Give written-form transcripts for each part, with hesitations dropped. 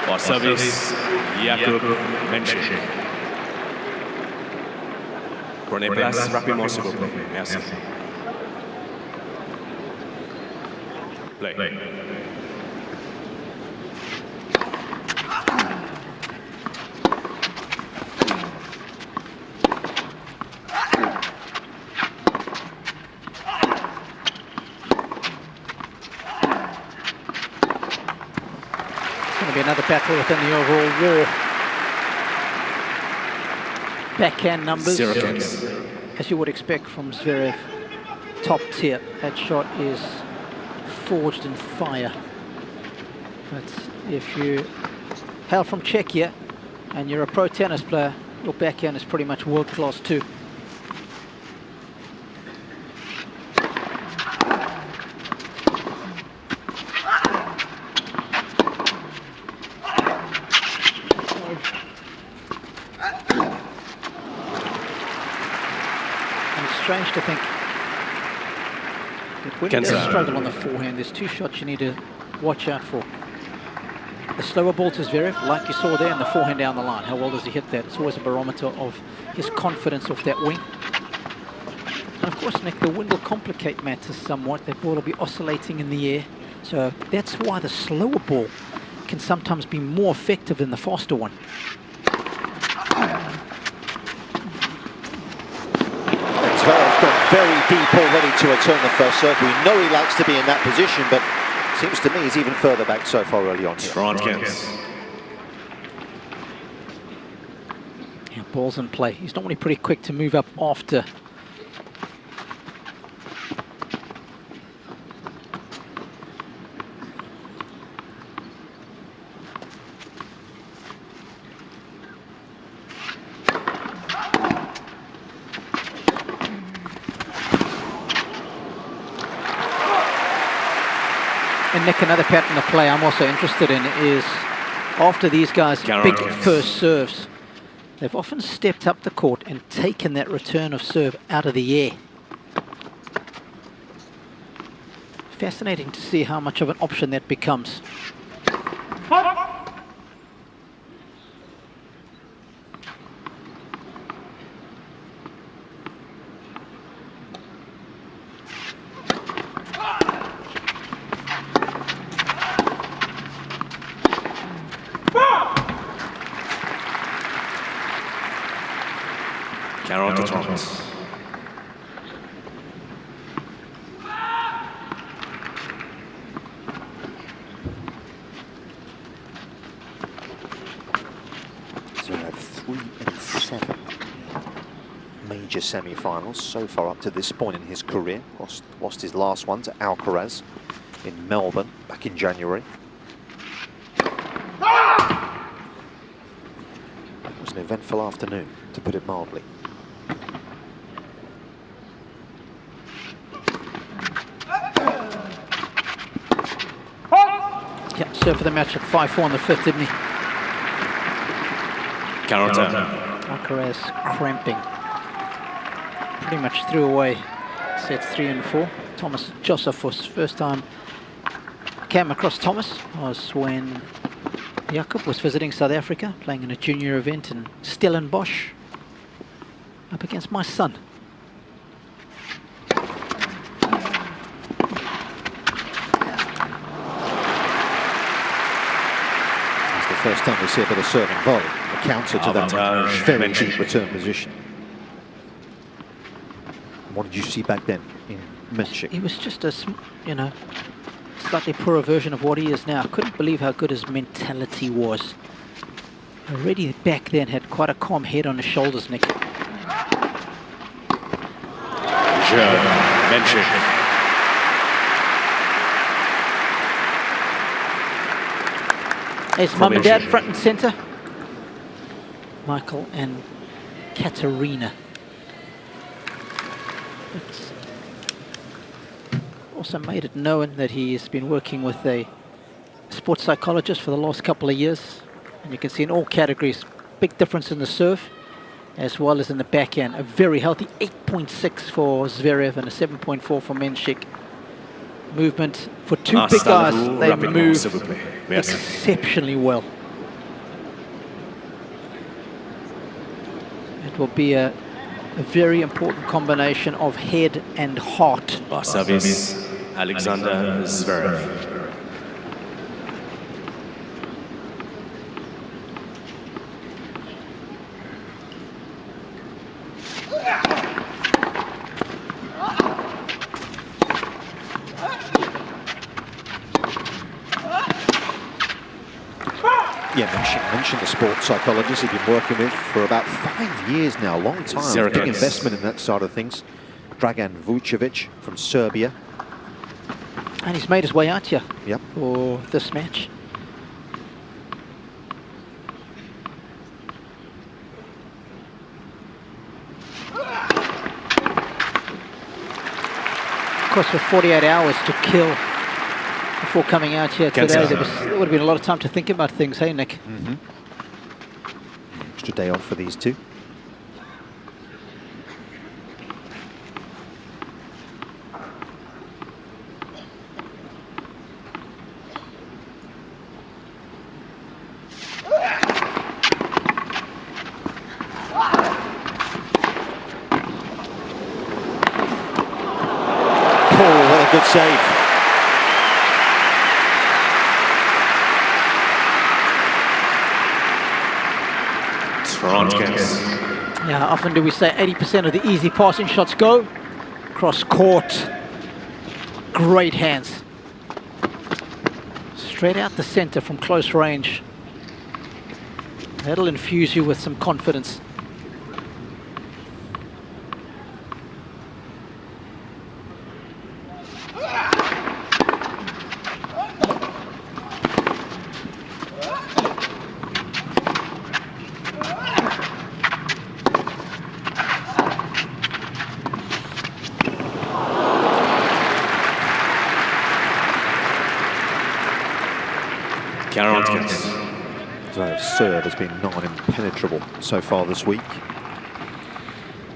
For service, Jakub, Mensik. Prenez place rapidement, s'il vous plaît. Merci. Play. Another battle within the overall war. Backhand numbers, as you would expect from Zverev, top tier. That shot is forged in fire. But if you hail from Czechia and you're a pro tennis player, your backhand is pretty much world class too. Strange to think that when you struggle on the forehand, there's two shots you need to watch out for. The slower ball to Zverev, like you saw there, and the forehand down the line. How well does he hit that? It's always a barometer of his confidence off that wing. And of course, Nick, the wind will complicate matters somewhat. That ball will be oscillating in the air. So that's why the slower ball can sometimes be more effective than the faster one. Zverev's gone very deep already to return the first serve. We know he likes to be in that position, but seems to me he's even further back so far early on. Yeah, ball's in play. He's normally pretty quick to move up after. And Nick, another pattern of play I'm also interested in is after these guys' big first serves, they've often stepped up the court and taken that return of serve out of the air. Fascinating to see how much of an option that becomes. Thomas. Zverev 3 and 7 major semi-finals so far up to this point in his career. Lost his last one to Alcaraz in Melbourne back in January. It was an eventful afternoon, to put it mildly. Yeah, served for the match at 5-4 in the fifth, didn't he? Alcaraz cramping. Pretty much threw away sets 3 and 4. Thomas Josephus, first time came across Thomas was when Jakub was visiting South Africa, playing in a junior event in Stellenbosch, up against my son. First time we see a bit of serving volley, a counter to that very deep return position. What did you see back then in Mensik? He was just a, slightly poorer version of what he is now. I couldn't believe how good his mentality was. Already back then had quite a calm head on his shoulders, Nick. Mensik. His mum and dad front and centre. Michael and Katerina. But also made it known that he's been working with a sports psychologist for the last couple of years. And you can see in all categories, big difference in the serve as well as in the backhand. A very healthy 8.6 for Zverev and a 7.4 for Mensik. Movement for two big guys, they move exceptionally well. It will be a very important combination of head and heart. Bar service, Alexander Zverev. Yeah, mentioned the sports psychologist he's been working with for about 5 years now, long time. Big investment in that side of things. Dragan Vucevic from Serbia. And he's made his way out here Yep. for this match. Of course, with 48 hours to kill before coming out here today, there would have been a lot of time to think about things, hey, Nick? Mm-hmm. Extra day off for these two. Oh, what a good save. Yeah, often do we say 80% of the easy passing shots go cross court. Great hands. Straight out the center from close range. That'll infuse you with some confidence. Zverev's serve has been non-impenetrable so far this week.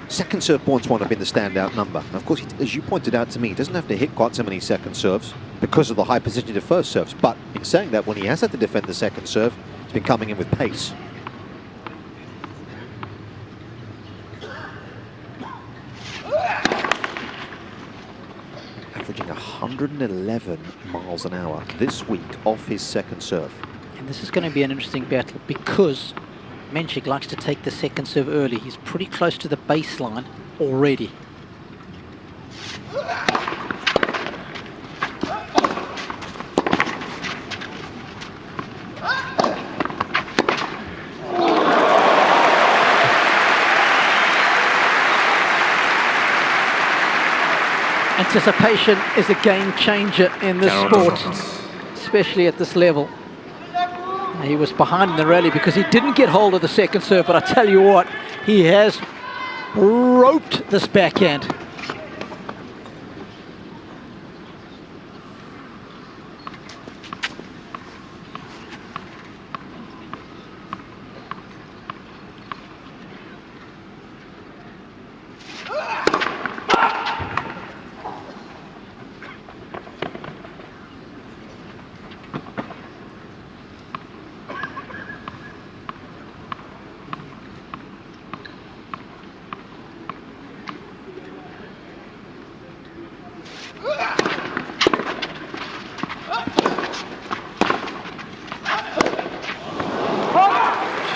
Second serve points one have been the standout number. And of course, as you pointed out to me, he doesn't have to hit quite so many second serves because of the high percentage of first serves. But in saying that, when he has had to defend the second serve, he's been coming in with pace. Averaging 111 miles an hour this week off his second serve. And this is going to be an interesting battle because Mensik likes to take the second serve early. He's pretty close to the baseline already. Anticipation is a game changer in this sport, especially at this level. He was behind in the rally because he didn't get hold of the second serve, but I tell you what, he has roped this backhand.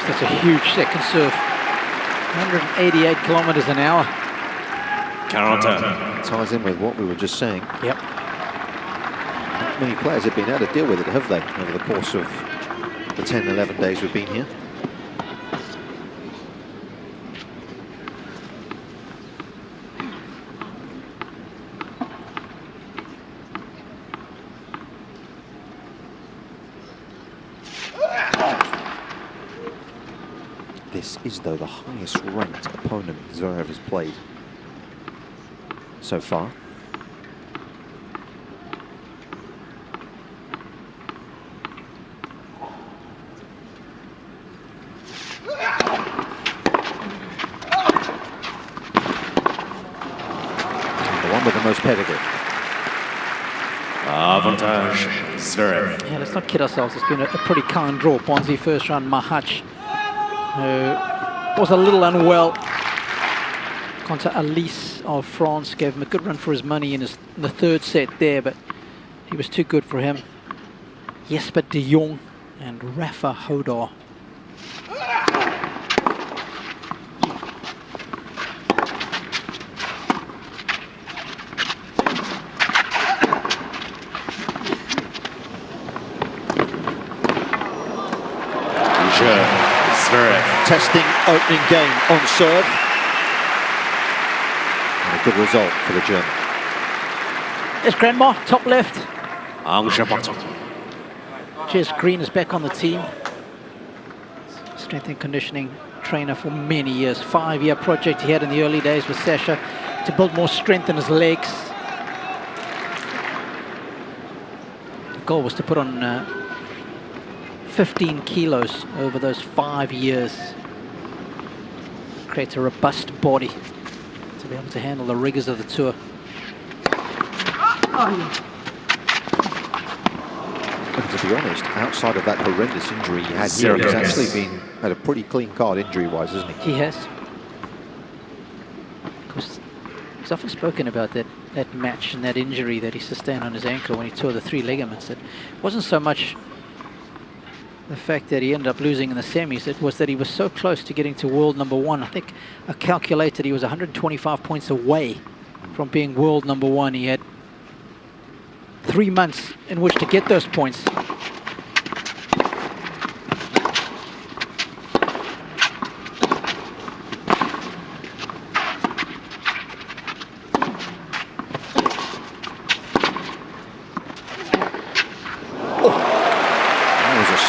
That's a huge second serve. 188 kilometers an hour. Counter. Ties in with what we were just saying. Yep. Not many players have been able to deal with it, have they, over the course of the 10, 11 days we've been here? This is, though, the highest ranked opponent Zverev has played so far. And the one with the most pedigree. Avantage Zverev. Yeah, let's not kid ourselves. It's been a pretty kind draw. Bonzi first round, Mahach, who was a little unwell. Quentin Alice of France gave him a good run for his money in the third set there, but he was too good for him. Jesper de Jong and Rafa Hodor. Zverev. Testing opening game on serve. And a good result for the German. There's Grandma, top left. Angers. Jez Green is back on the team. Strength and conditioning trainer for many years. 5-year project he had in the early days with Sasha to build more strength in his legs. The goal was to put on 15 kilos over those 5 years. Create a robust body to be able to handle the rigors of the tour. And to be honest, outside of that horrendous injury he had here, he's actually had a pretty clean card injury-wise, hasn't he? He has. Of course, he's often spoken about that match and that injury that he sustained on his ankle when he tore the 3 ligaments. It wasn't so much the fact that he ended up losing in the semis, it was that he was so close to getting to world #1. I think I calculated he was 125 points away from being world #1. He had 3 months in which to get those points.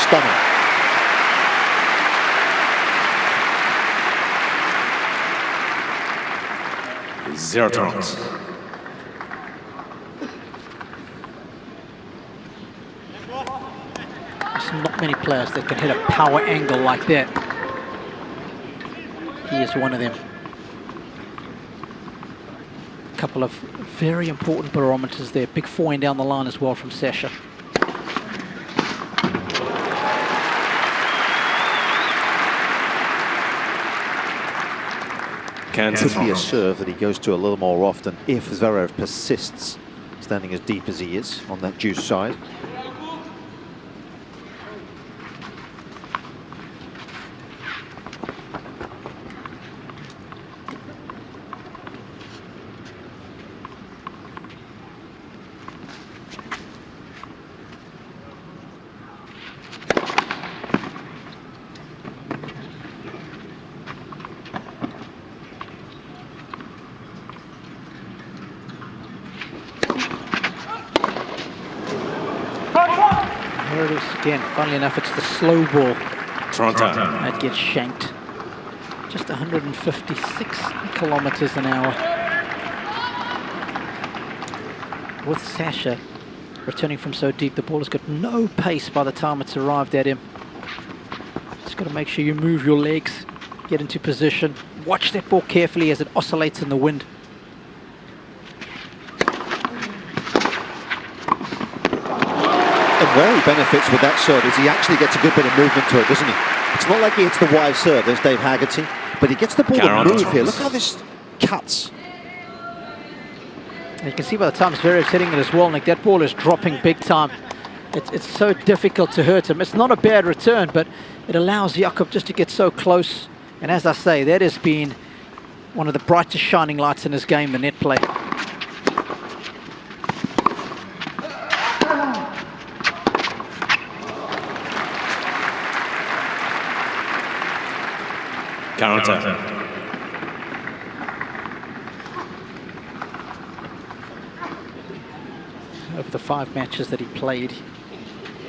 Stunning. Zero turns. There's not many players that can hit a power angle like that. He is one of them. A couple of very important barometers there. Big forehand down the line as well from Sasha. Could be a serve that he goes to a little more often if Zverev persists standing as deep as he is on that juice side. Here it is again. Funnily enough, it's the slow ball Toronto. that gets shanked. Just 156 kilometers an hour. With Sasha returning from so deep, the ball has got no pace by the time it's arrived at him. Just got to make sure you move your legs, get into position. Watch that ball carefully as it oscillates in the wind. And where he benefits with that serve is he actually gets a good bit of movement to it, doesn't he? It's not like he hits the wide serve, there's Dave Haggerty, but he gets the ball to move here. Look how this cuts. You can see by the time Zverev's hitting it as well, Nick, that ball is dropping big time. It's so difficult to hurt him. It's not a bad return, but it allows Jakub just to get so close. And as I say, that has been one of the brightest shining lights in his game, the net play. Counter. Over the 5 matches that he played,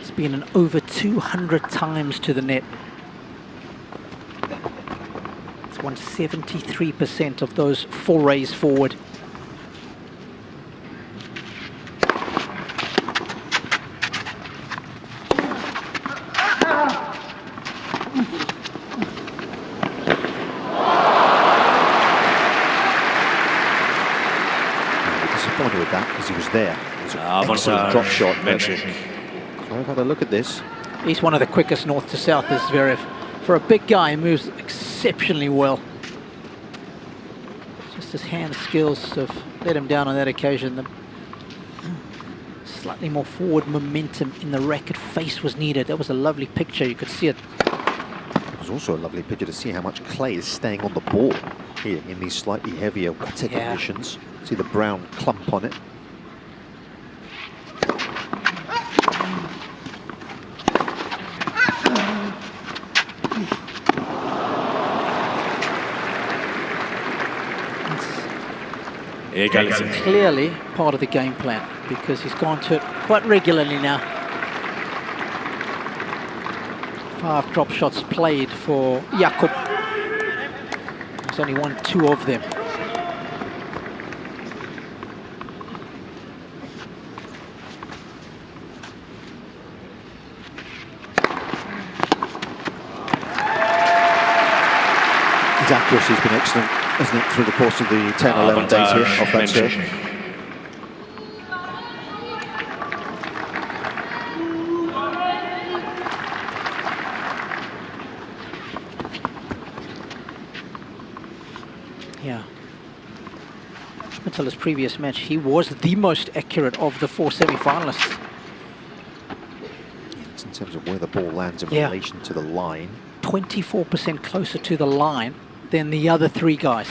it's been an over 200 times to the net. It's won 73% of those forays forward. Disappointed with that because he was there. It was an excellent drop shot. Mensik. I've had a look at this. He's one of the quickest north to south, is Zverev. For a big guy, he moves exceptionally well. Just his hand skills have let him down on that occasion. The slightly more forward momentum in the racket face was needed. That was a lovely picture. You could see it. It was also a lovely picture to see how much clay is staying on the ball here in these slightly heavier, wetter conditions. See the brown clump on it. It's clearly part of the game plan because he's gone to it quite regularly now. 5 drop shots played for Jakub. He's only won 2 of them. His accuracy's been excellent, hasn't it, through the course of the 10-11 days here off that serve. Yeah. Until his previous match, he was the most accurate of the 4 semi-finalists. It's in terms of where the ball lands in relation to the line. 24% closer to the line than the other 3 guys.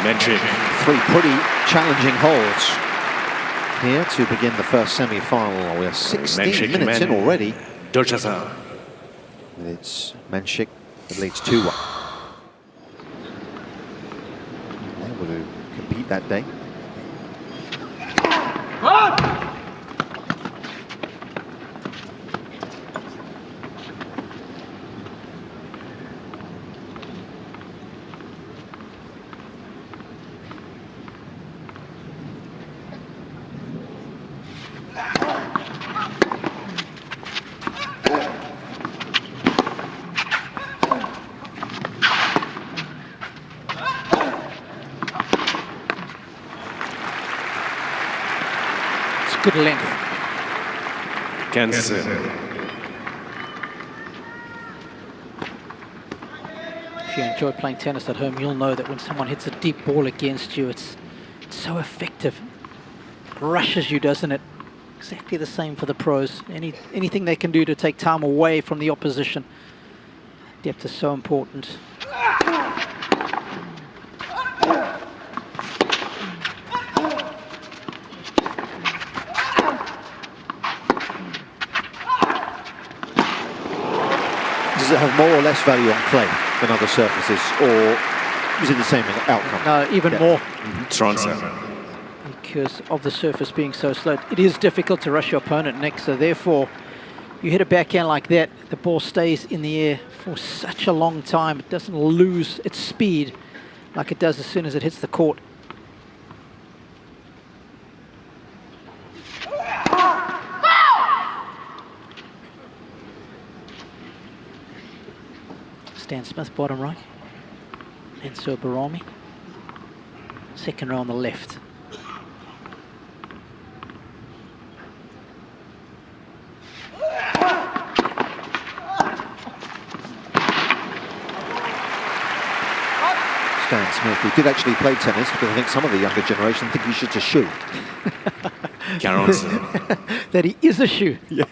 Mensik. 3 pretty challenging holes here to begin the first semi-final. We are 16 minutes in already. It's Mensik that leads 2-1. Able to compete that day. Good length. Kansas. If you enjoy playing tennis at home, you'll know that when someone hits a deep ball against you, it's so effective. It rushes you, doesn't it? Exactly the same for the pros. Anything they can do to take time away from the opposition. Depth is so important. Does it have more or less value on clay than other surfaces, or is it the same outcome? No, even more. Toronto. Because of the surface being so slow, it is difficult to rush your opponent, Nick. So therefore, you hit a backhand like that, the ball stays in the air for such a long time. It doesn't lose its speed like it does as soon as it hits the court. Stan Smith, bottom right. And so Barami. Second row on the left. Stan Smith, who did actually play tennis, because I think some of the younger generation think he should just shoot. That he is a shoe. Yeah.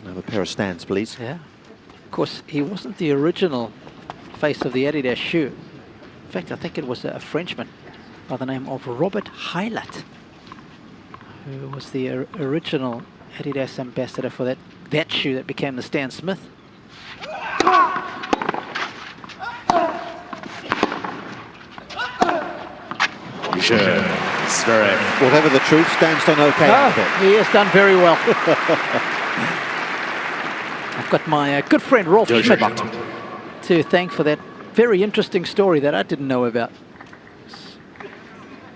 Another pair of stands, please. Yeah. Of course, he wasn't the original face of the Adidas shoe. In fact, I think it was a Frenchman by the name of Robert Heilat, who was the original Adidas ambassador for that shoe that became the Stan Smith. Zverev. Whatever the truth, Stan's done okay out of it. He has done very well. I've got my good friend Rolf Schmidt to thank for that very interesting story that I didn't know about.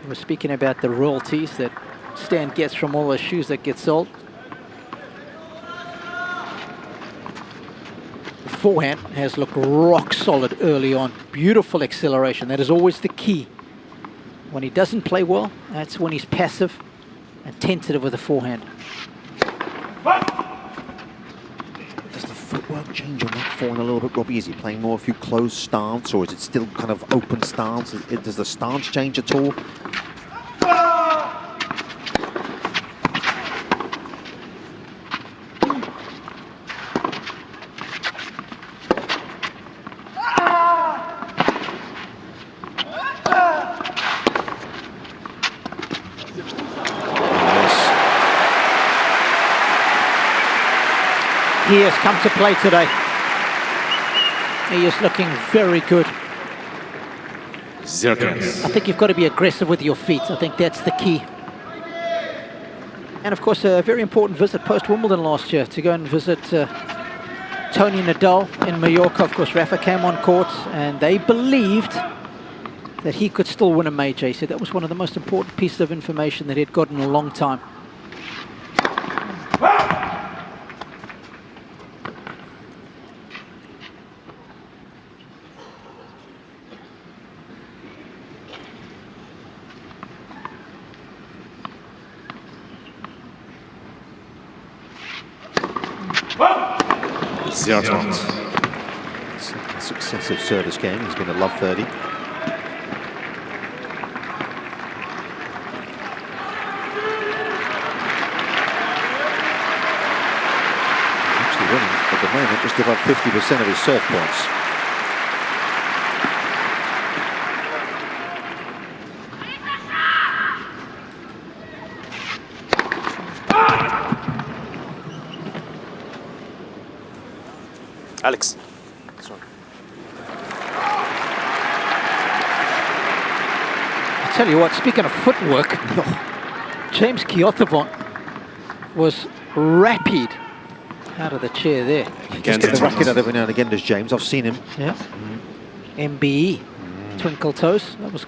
We were speaking about the royalties that Stan gets from all the shoes that get sold. The forehand has looked rock solid early on. Beautiful acceleration. That is always the key When he doesn't play well, that's when he's passive and tentative with the forehand. Does the footwork change on that forehand a little bit, Robbie? Is he playing more a few closed stance, or is it still kind of open stance? Does the stance change at all? He has come to play today. He is looking very good. 0 cans. I think you've got to be aggressive with your feet. I think that's the key. And of course, a very important visit post-Wimbledon last year to go and visit Tony Nadal in Mallorca. Of course, Rafa came on court and they believed that he could still win a major. He said that was one of the most important pieces of information that he'd gotten in a long time. Zero turns. Successive service game. He's been a love 30. Actually winning at the moment just about 50% of his serve points. Alex. I tell you what, speaking of footwork, James Kiothevon was rapid out of the chair there. Just get the racket out every now and again, does James. I've seen him. Yeah. MBE, twinkle toes. That was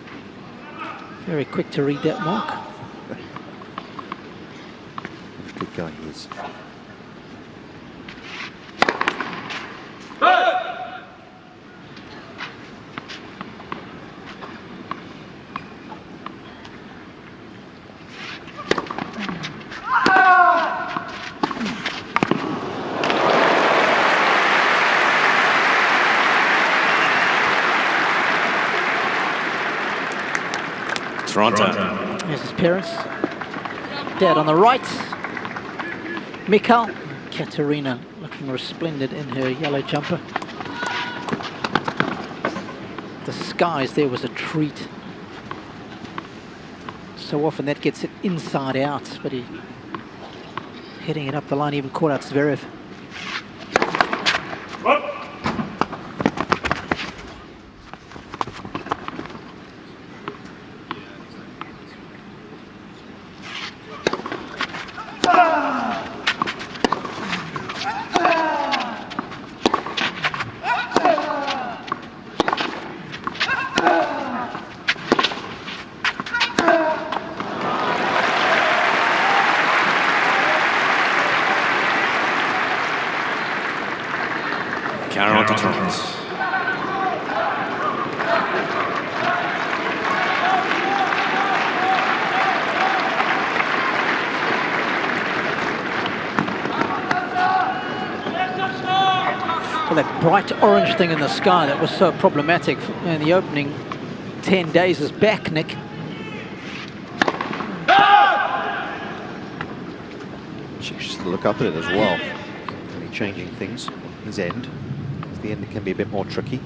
very quick to read that mark. Good guy he is. Toronto. Here's his parents. Dad on the right. Mikhail. Katerina looking resplendent in her yellow jumper. The skies there was a treat. So often that gets it inside out, but he hitting it up the line, even caught out Zverev. Well, that bright orange thing in the sky that was so problematic in the opening 10 days is back, Nick. Just look up at it as well. Really changing things on his end. At the end it can be a bit more tricky.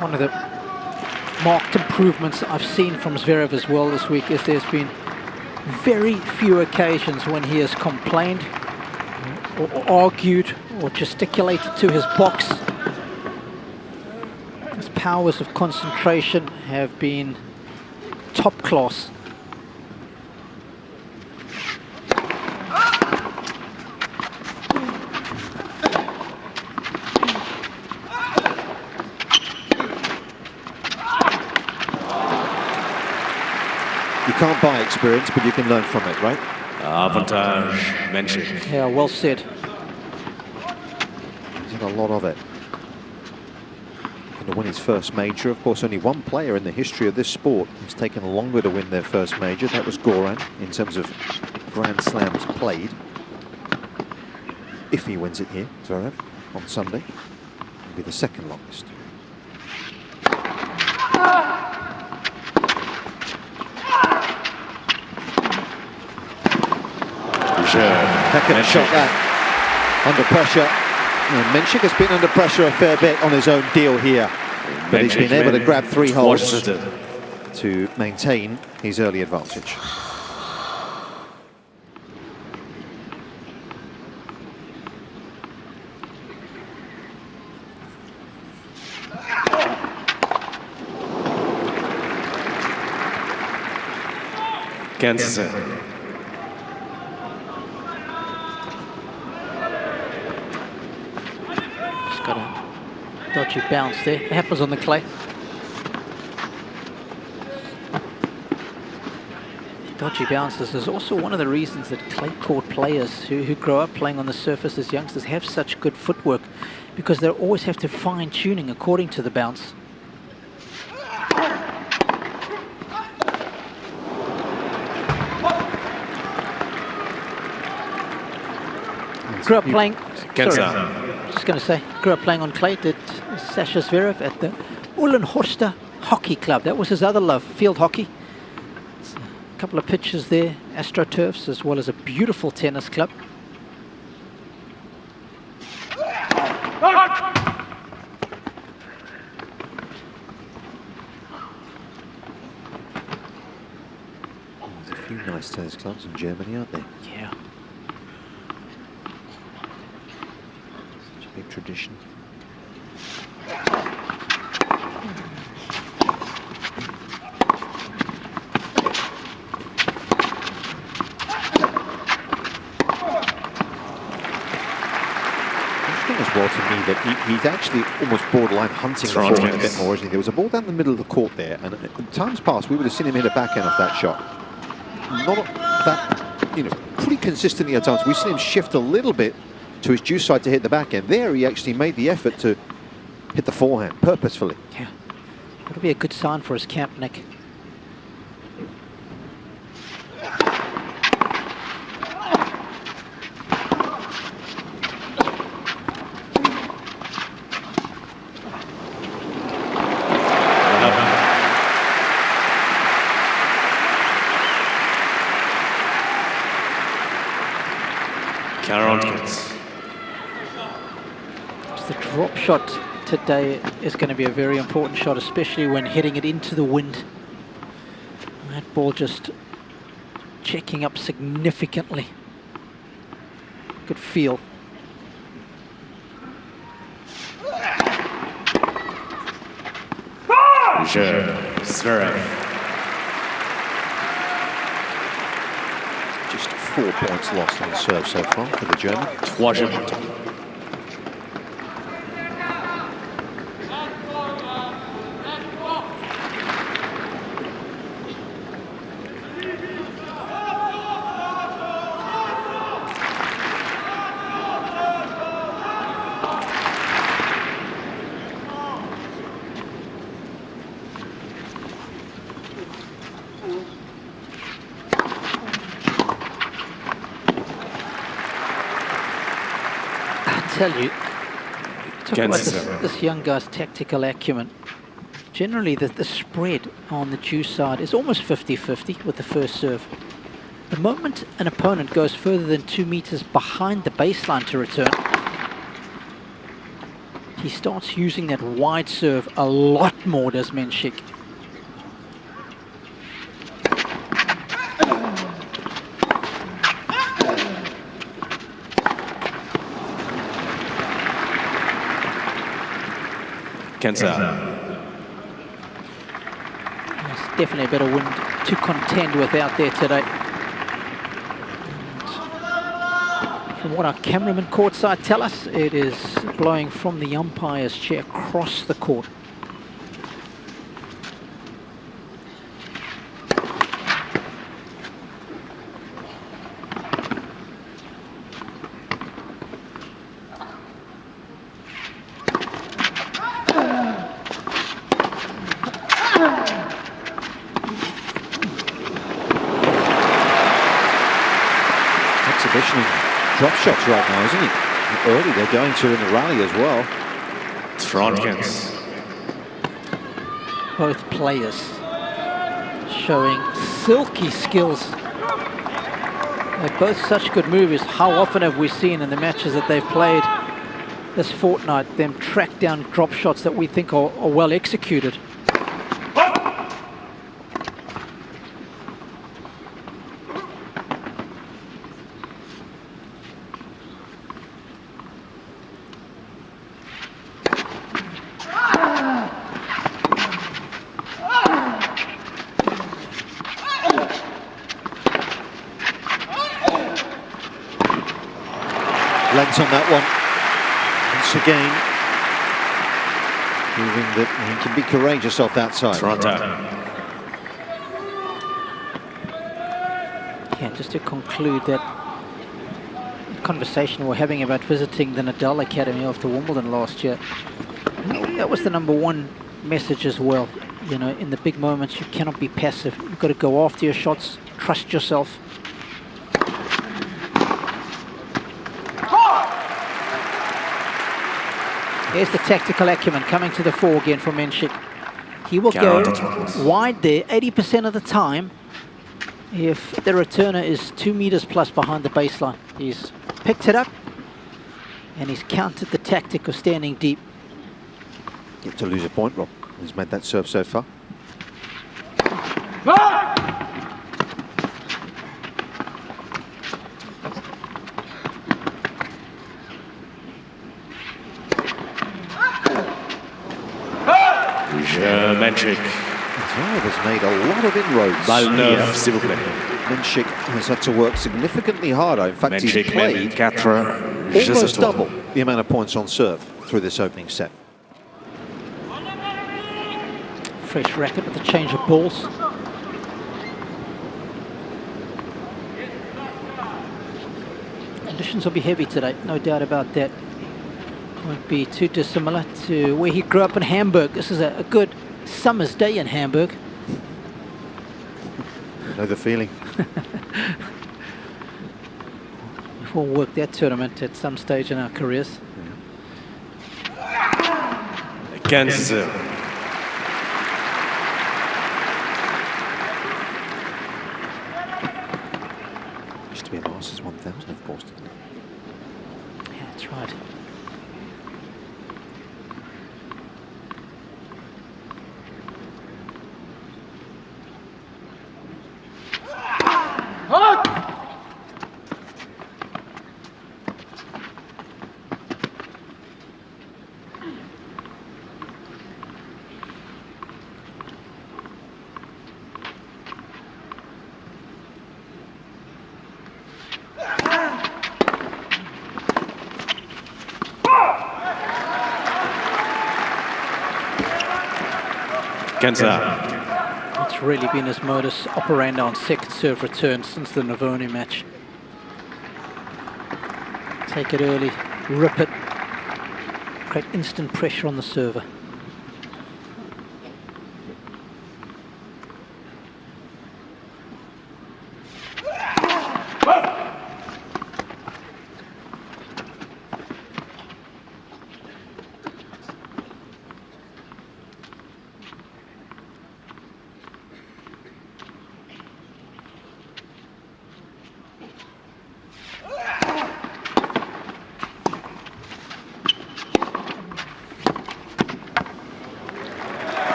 One of the marked improvements I've seen from Zverev as well this week is there's been very few occasions when he has complained or argued or gesticulated to his box. His powers of concentration have been top class. You can't buy experience, but you can learn from it, right? Avantage, Mensik. Yeah, well said. He's had a lot of it. Looking to win his first major. Of course, only one player in the history of this sport has taken longer to win their first major. That was Goran, in terms of Grand Slams played. If he wins it here, Zverev, on Sunday, he'll be the second longest. Heck of a shot that, under pressure. And Mensik has been under pressure a fair bit on his own deal here. But he's been able to grab 3 holes to maintain his early advantage. Kansas. Just got a dodgy bounce there. It happens on the clay. Dodgy bounces is also one of the reasons that clay court players who grow up playing on the surface as youngsters have such good footwork, because they always have to fine tuning according to the bounce. Grew up playing. Just going to say, grew up playing on clay. Did Sasha Zverev at the Roland-Garros Hockey Club. That was his other love, field hockey. A couple of pitches there, AstroTurfs, as well as a beautiful tennis club. There's a few nice tennis clubs in Germany, aren't there? Yeah. Big tradition. As well to me that he's actually almost borderline hunting the forehand a bit more, isn't he? There was a ball down the middle of the court there, and in times past we would have seen him hit a backhand off that shot. Not that, you know, pretty consistently at times. We've seen him shift a little bit to his juice side to hit the backhand. There he actually made the effort to hit the forehand purposefully. Yeah, that'll be a good sign for his camp, Nick. The drop shot today is going to be a very important shot, especially when hitting it into the wind. That ball just checking up significantly. Good feel. Zverev. Just 4 points lost on serve so far for the German. Tell you, talk about this young guy's tactical acumen. Generally, the spread on the juice side is almost 50-50 with the first serve. The moment an opponent goes further than 2 meters behind the baseline to return, he starts using that wide serve a lot more, does Mensik. It's definitely a better wind to contend with out there today. And from what our cameraman courtside tell us, it is blowing from the umpire's chair across the court. exhibition in drop shots right now, isn't he? Early they're going to in the rally as well. Frontkens. Both players showing silky skills. They're both such good movers. How often have we seen in the matches that they've played this fortnight them track down drop shots that we think are well executed? Length on that one. Once again, proving that he can be courageous off that side. Toronto. Yeah, just to conclude that conversation we're having about visiting the Nadal Academy after Wimbledon last year, that was the #1 message as well. You know, in the big moments, you cannot be passive. You've got to go after your shots, trust yourself. There's the tactical acumen coming to the fore again for Mensik. He will go wide there 80% of the time if the returner is 2 meters plus behind the baseline. He's picked it up and he's countered the tactic of standing deep. Yet to lose a point, Rob. He's made that serve so far. Mensik. Zverev has made a lot of inroads. Balneuf, s'il vous plaît. Mensik has had to work significantly harder. In fact, he's played 4, almost double the amount of points on serve through this opening set. Fresh racket with the change of balls. Conditions will be heavy today, no doubt about that. Won't be too dissimilar to where he grew up in Hamburg. This is a good summer's day in Hamburg. I know the feeling. We'll work that tournament at some stage in our careers. Against Used to be a Masters 1000, of course, didn't it? Yeah, that's right. It's really been his modus operandi on second serve return since the Navoni match. Take it early, rip it, create instant pressure on the server.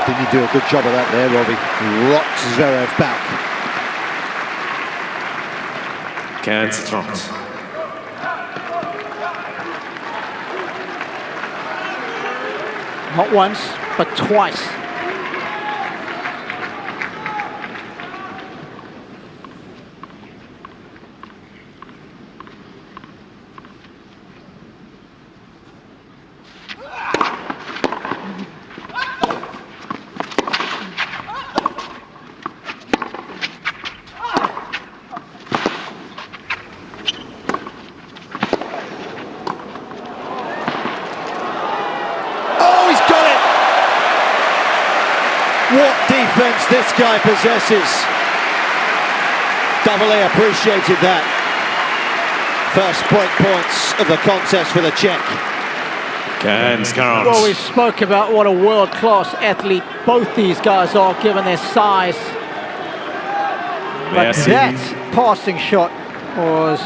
Didn't he do a good job of that there, Robbie? He rocks Zverev back. 15-30. Not once, but twice. What defense this guy possesses. Double A appreciated that. First break points of the contest for the Czech. Cans count. Well, we spoke about what a world-class athlete both these guys are, given their size. But Mensik. that passing shot was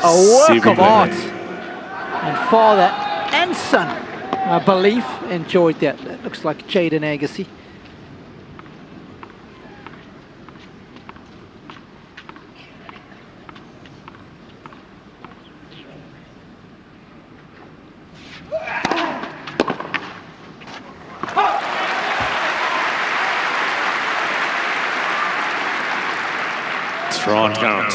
a work of art. And father and son, I believe, enjoyed that. That looks like Jaden Agassi. Front count.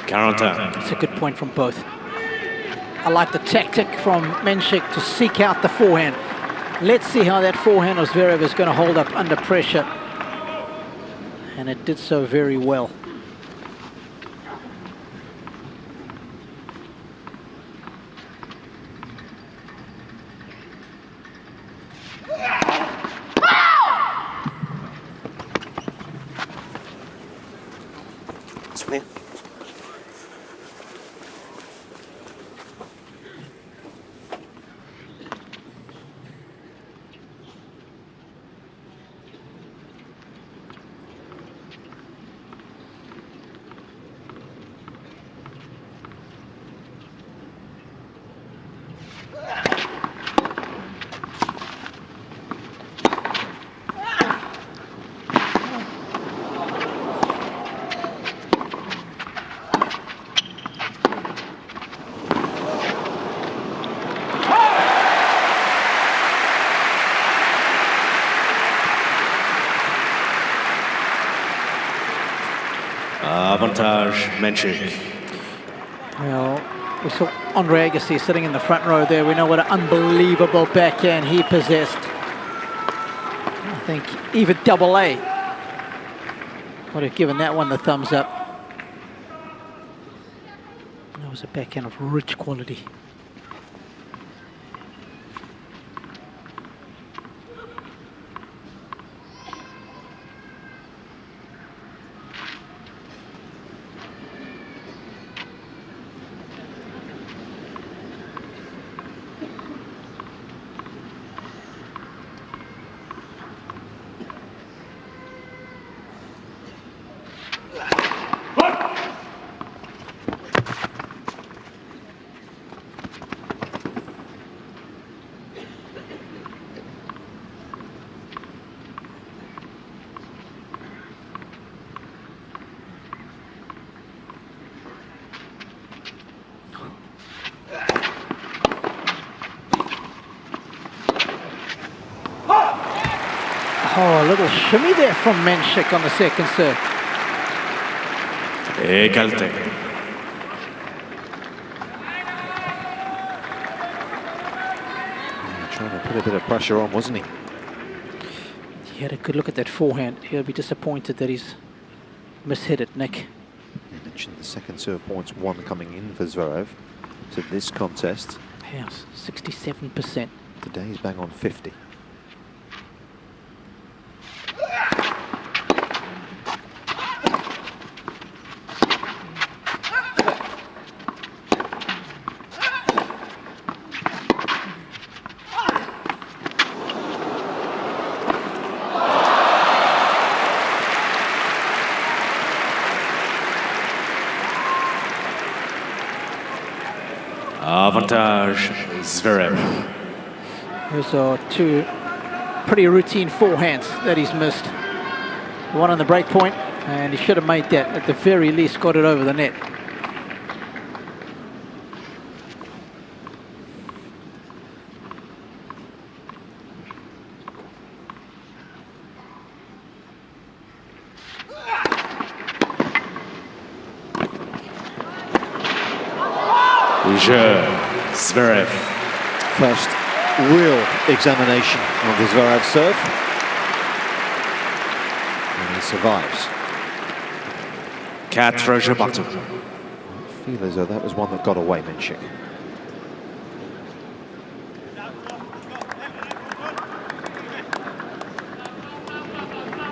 Counter. It's a good point from both. I like the tactic from Mensik to seek out the forehand. Let's see how that forehand of Zverev is going to hold up under pressure. And it did so very well. Swing. Avantage Mensik. Well, we saw Andre Agassi sitting in the front row there. We know what an unbelievable backhand he possessed. I think even double A would have given that one the thumbs up. That was a backhand of rich quality. Oh, a little shimmy there from Mensik on the second serve. Égalité. Trying to put a bit of pressure on, wasn't he? He had a good look at that forehand. He'll be disappointed that he's mishit it, Nick. You mentioned the second serve points, one coming in for Zverev to this contest. Yes, 67%. Today's bang on 50. Avantage Zverev. Those are two pretty routine forehands that he's missed. One on the break point, and he should have made that. At the very least, got it over the net. Zverev. First real examination of the Zverev serve. And he survives. 4 partout. I feel as though that was one that got away, Mensik.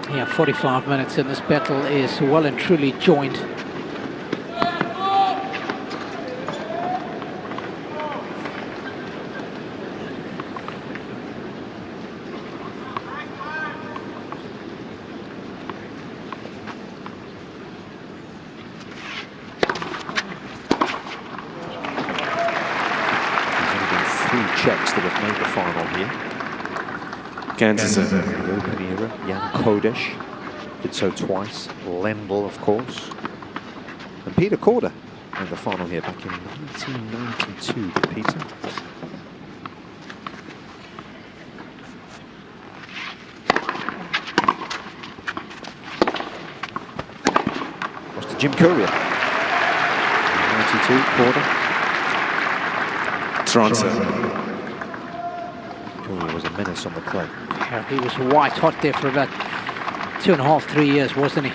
Yeah, 45 minutes in this battle is well and truly joined. Czechs that have made the final here. Kansas. The Open era, Jan Kodesh did so twice. Lendl, of course. And Peter Korda made the final here back in 1992, did Peter? Lost to Jim Courier. 92, Korda. Toronto. Courier was a menace on the clay. Yeah, he was white hot there for about 2.5, 3 years, wasn't he?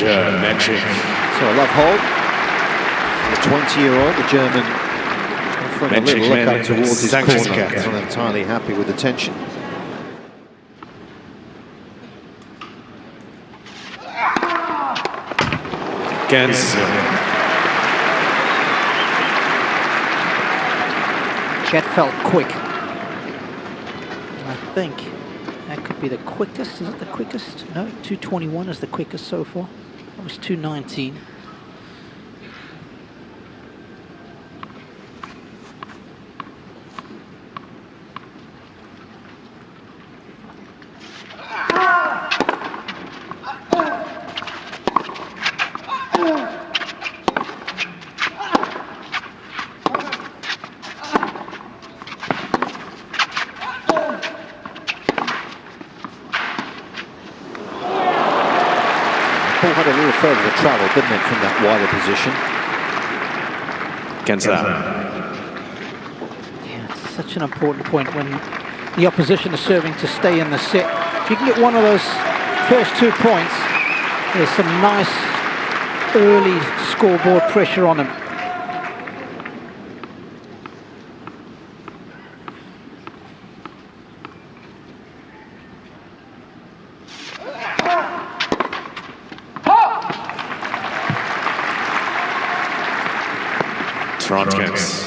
Mensik. So a love hold for the 20-year-old, the German, offering a little look up towards his corner. He's not entirely happy with the tension. That felt quick. I think that could be the quickest. Is it the quickest? No, 2:21 is the quickest so far. That was 2:19. Had a little further to travel, didn't it, from that wider position? Yeah, it's such an important point when the opposition is serving to stay in the set. If you can get one of those first 2 points, there's some nice early scoreboard pressure on him. Trotskins.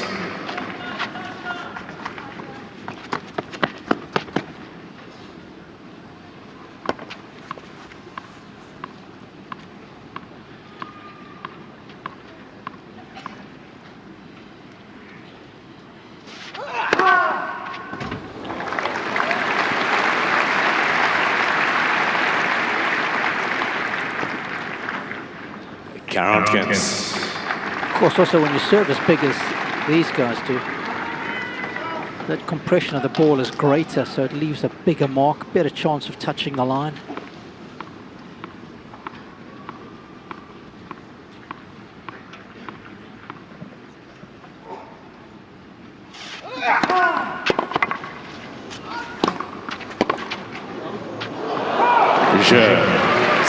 Of course, also when you serve as big as these guys do, that compression of the ball is greater, so it leaves a bigger mark, better chance of touching the line.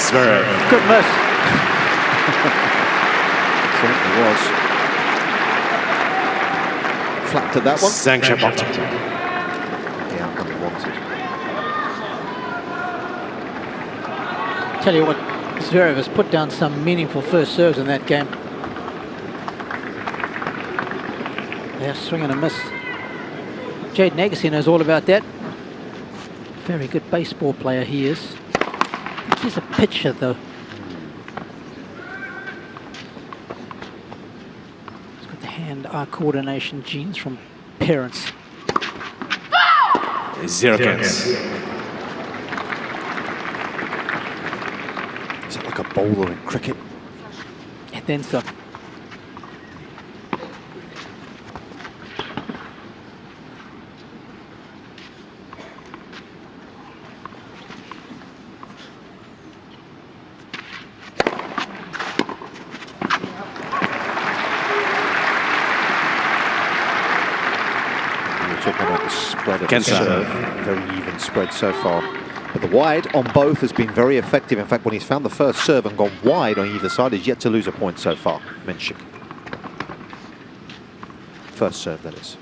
Zverev. Good miss. Certainly was. Flapped at that one. Sanction bottom. The outcome he wanted. Tell you what, Zverev has put down some meaningful first serves in that game. Yeah, swing and a miss. Jaden Agassi knows all about that. Very good baseball player he is. I think he's a pitcher though. He's got the hand-eye coordination genes from parents. 0 cans. Is it like a bowler in cricket? And then some. Talking about the spread of the Kenza. serve, very even spread so far. But the wide on both has been very effective. In fact, when he's found the first serve and gone wide on either side, he's yet to lose a point so far, Mensik. First serve, that is.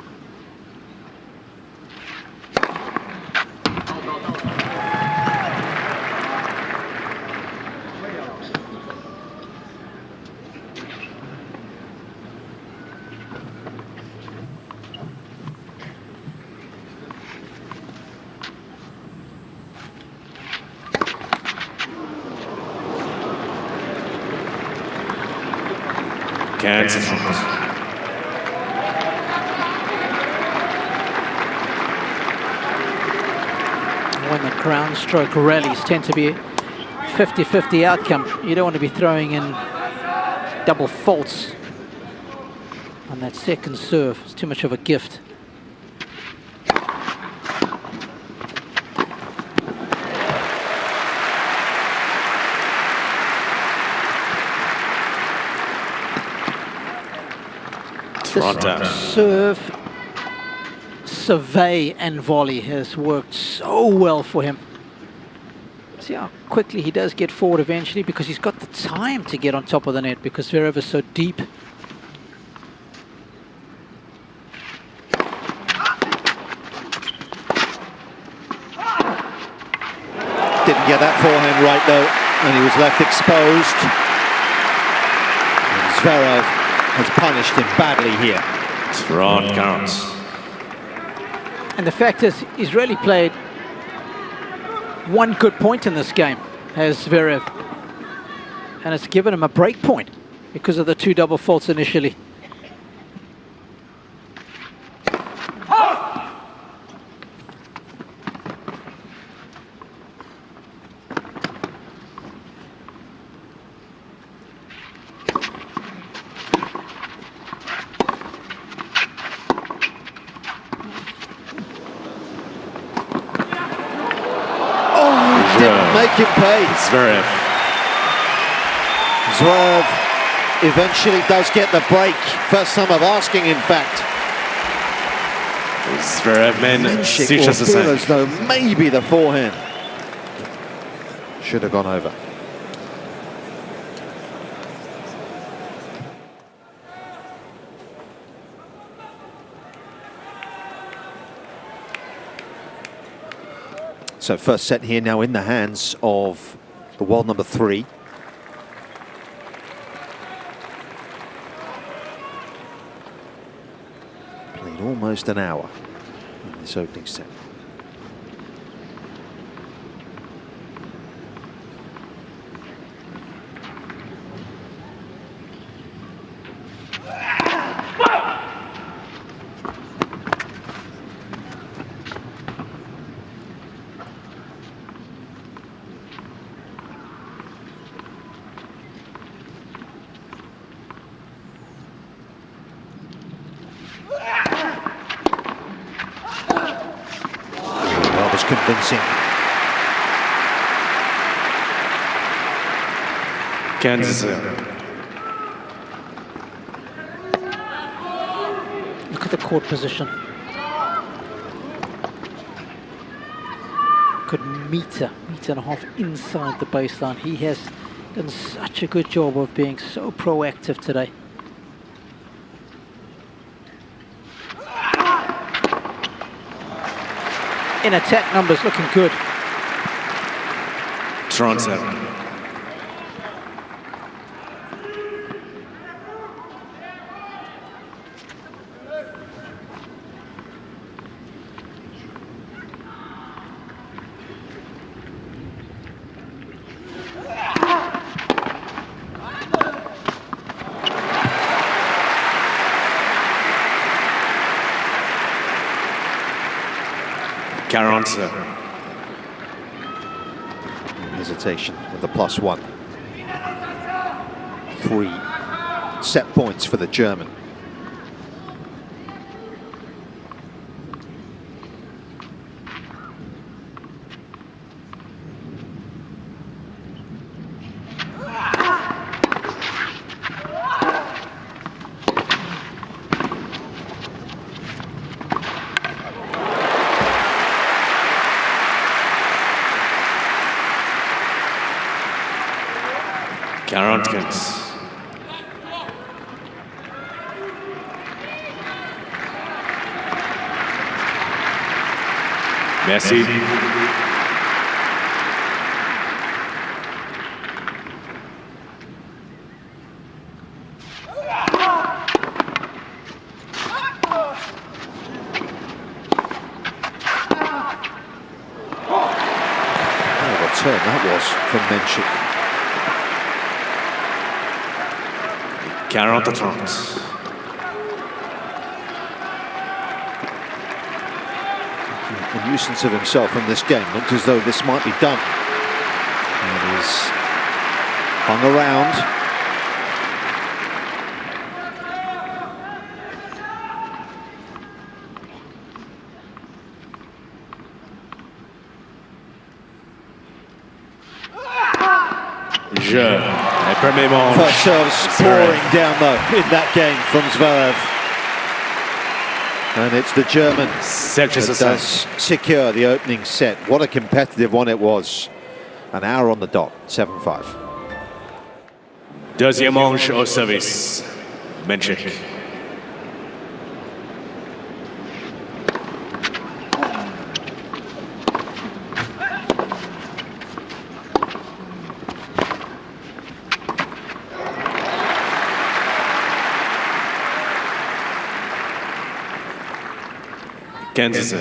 Kansas. When the ground stroke rallies tend to be 50-50 outcome. You don't want to be throwing in double faults on that second serve. It's too much of a gift. Toronto. Serve, survey and volley has worked so well for him. See how quickly he does get forward eventually, because he's got the time to get on top of the net because Zverev is so deep. Didn't get that forehand right though, and he was left exposed. And Zverev has punished him badly here. Roland-Garros. And the fact is, he's really played one good point in this game, has Zverev. And it's given him a break point because of the two double faults initially. Make him pay. Zverev. Zverev eventually does get the break. First time of asking, in fact. Zverev, men, Mensik see will just the feel same. as though maybe the forehand should have gone over. So first set here now in the hands of the world number 3. Played almost an hour in this opening set. convincing. Kansas. Look at the court position. Good meter and a half inside the baseline. He has done such a good job of being so proactive today. In attack numbers looking good. Toronto. Caronte. Hesitation with the +1. 3 set points for the German. Caronte. Mensik. What a turn that was from Mensik. 40-30. A nuisance of himself in this game. Looked as though this might be done. And he's hung around. First serves pouring down though in that game from Zverev. And it's the German that does secure the opening set. What a competitive one it was. An hour on the dot, 7-5. Deuxième manche au service. Mensik. Kansas.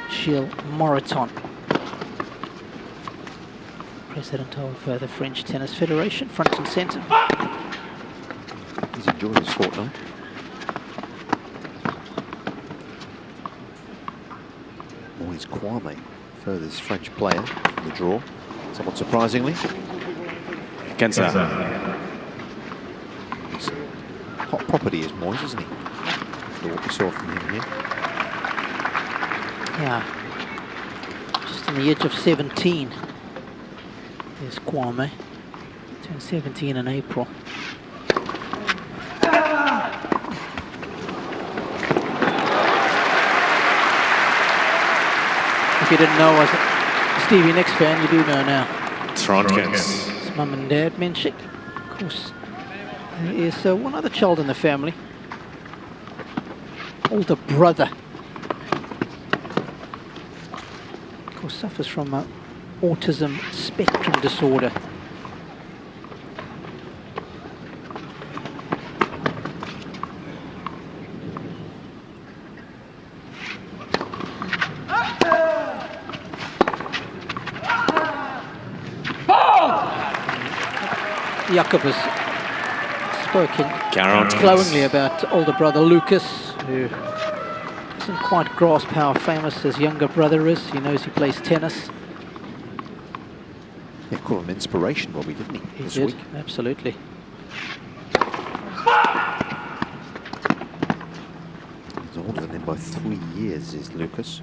Gilles Moreton, president of the French Tennis Federation, front and centre. He's enjoyed his fortnight. Always Kwame, furthest French player in the draw, somewhat surprisingly. Kansas. Hot property is Moyes, isn't he? After what we saw from him here. Yeah, just on the edge of 17. There's Kwame, turned 17 in April. If you didn't know I was a Stevie Nicks fan, you do know now. Trondkens. His mum and dad, Mensik, of course. There is one other child in the family. Older brother. Of course, suffers from autism spectrum disorder. Jakub has spoken glowingly about older brother Lucas, who doesn't quite grasp how famous his younger brother is. He knows he plays tennis. They called him inspiration, Robbie, didn't he? He did, absolutely. almost 3 years, is Lucas.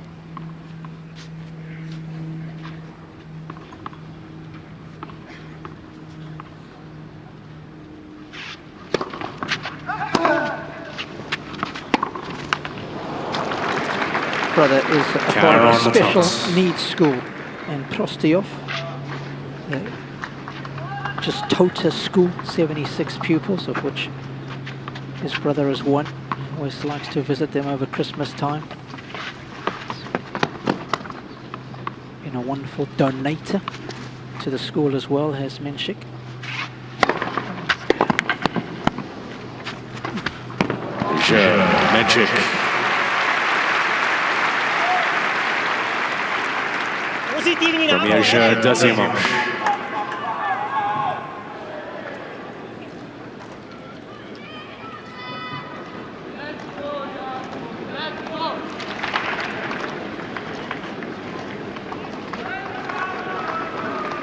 Brother is a part of a special needs school in Prostiof. Just total school, 76 pupils, of which his brother is one. Always likes to visit them over Christmas time. Been a wonderful donator to the school as well, has Mensik. Mensik. Premier jeu, deuxième manche.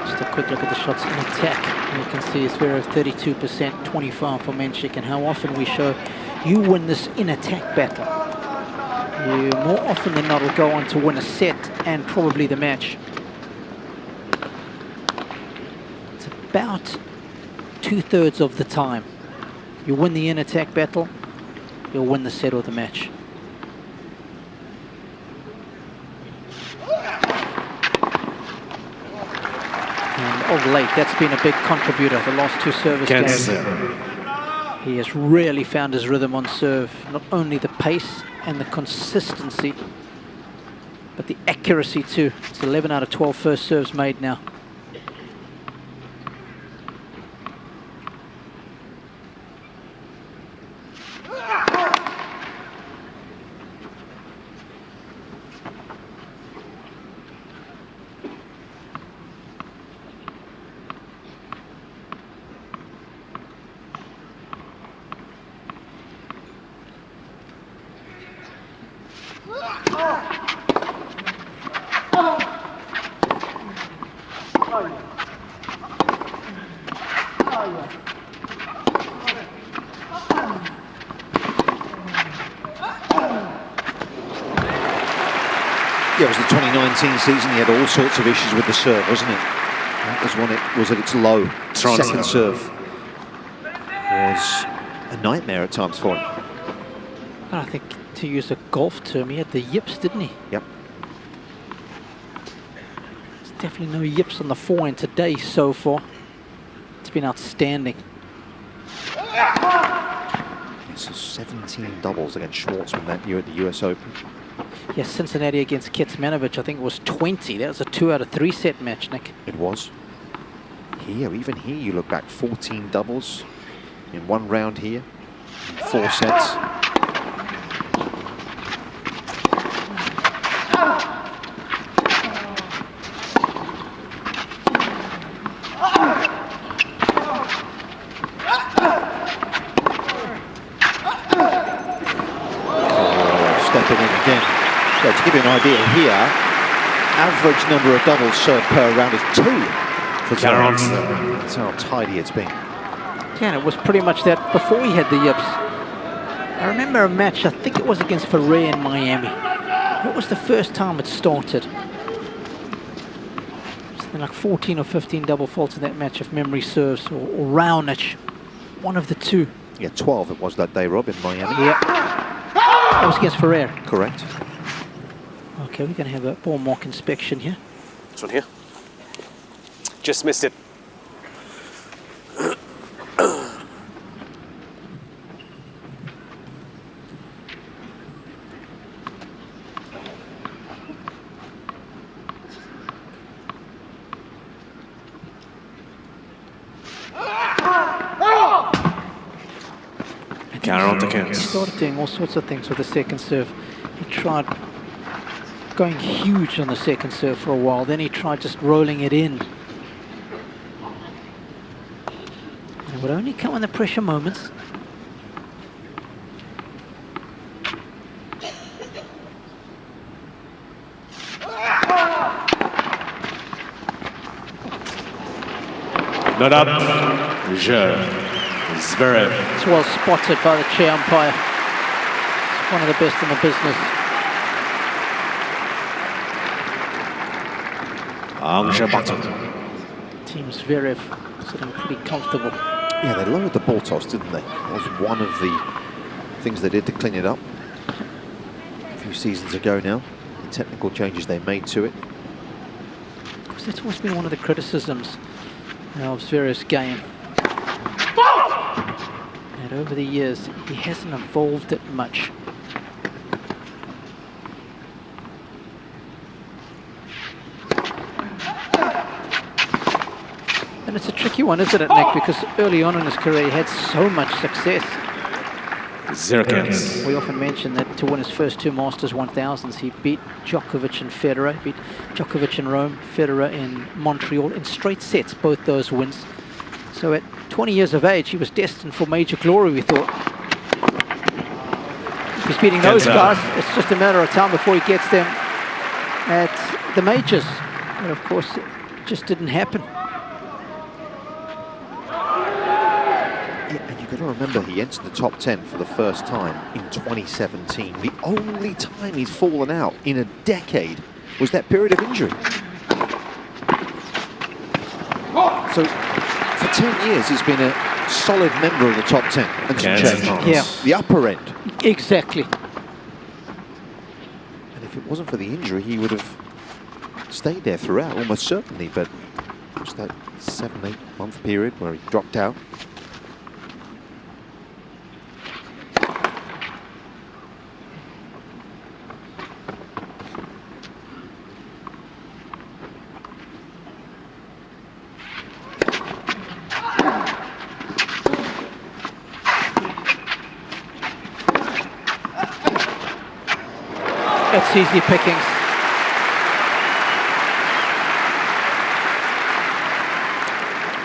Just a quick look at the shots in attack. You can see Zverev 32%, 25 for Mensik, and how often we show you win this in attack battle. You more often than not will go on to win a set and probably the match. It's about 2/3 of the time. You win the in attack battle, you'll win the set or the match. And of late, that's been a big contributor, the last two service games. He has really found his rhythm on serve, not only the pace and the consistency, but the accuracy too. It's 11 out of 12 first serves made now. Yeah, it was the 2019 season. He had all sorts of issues with the serve, wasn't it? That was when it was at its low. Second serve was a nightmare at times for him. I think, to use a golf term, he had the yips, didn't he? Yep. There's definitely no yips on the forehand today so far. It's been outstanding. It's 17 doubles against Schwartzman that year at the US Open. Yes, Cincinnati against Kecmanovic, I think it was 20. That was a 2 out of 3 set match, Nick. It was. Here, even here, you look back, 14 doubles in one round here, 4 sets. Stepping in again. So to give you an idea here, average number of doubles served per round is 2 for Zverev. That's how tidy it's been. Yeah, and it was pretty much that before he had the yips. I remember a match, I think it was against Ferrer in Miami. What was the first time it started? Something like 14 or 15 double faults in that match, if memory serves, or Raonic. One of the two. Yeah, 12 it was that day, Rob, in Miami. Yeah. That was against Ferrer. Correct. Okay, we're going to have a ball mark inspection here. This one here. Just missed it. He started doing all sorts of things with the second serve. He tried going huge on the second serve for a while, then he tried just rolling it in. And it would only come in the pressure moments. Not up. Zverev. It's well spotted by the chair umpire. one of the best in the business. Team Zverev sitting pretty comfortable. Yeah, they lowered the ball toss, didn't they? That was one of the things they did to clean it up a few seasons ago now. The technical changes they made to it. Because that's always been one of the criticisms of Zverev's game. And over the years, he hasn't evolved it much. And it's a tricky one, isn't it, Nick? Because early on in his career, he had so much success. 0 counts. We often mention that to win his first 2 Masters 1000s, he beat Djokovic and Federer, beat Djokovic in Rome, Federer in Montreal, in straight sets, both those wins. So at 20 years of age, he was destined for major glory, we thought. If he's beating those guys, it's just a matter of time before he gets them at the majors. And of course, it just didn't happen. And you've got to remember, he entered the top 10 for the first time in 2017. The only time he's fallen out in a decade was that period of injury. So for 10 years, he's been a solid member of the top 10 and some change. Yeah. The upper end. Exactly. And if it wasn't for the injury, he would have stayed there throughout, almost certainly. But it was that 7-8 month period where he dropped out. That's easy pickings.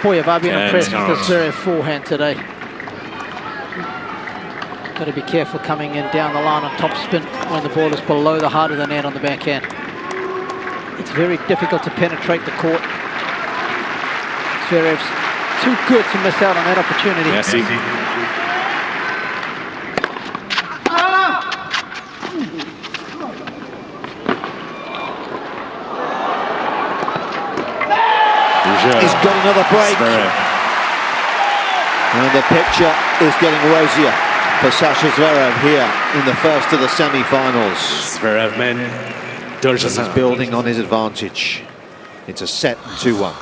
Boy, have I been impressed with this Zverev forehand today. Got to be careful coming in down the line on top spin when the ball is below the heart of the net on the backhand. It's very difficult to penetrate the court. Zverev's too good to miss out on that opportunity. Mensik. He's got another break. Zverev. And the picture is getting rosier for Sasha Zverev here in the first of the semi-finals. Zverev men. He's building on his advantage. It's a set 2-1.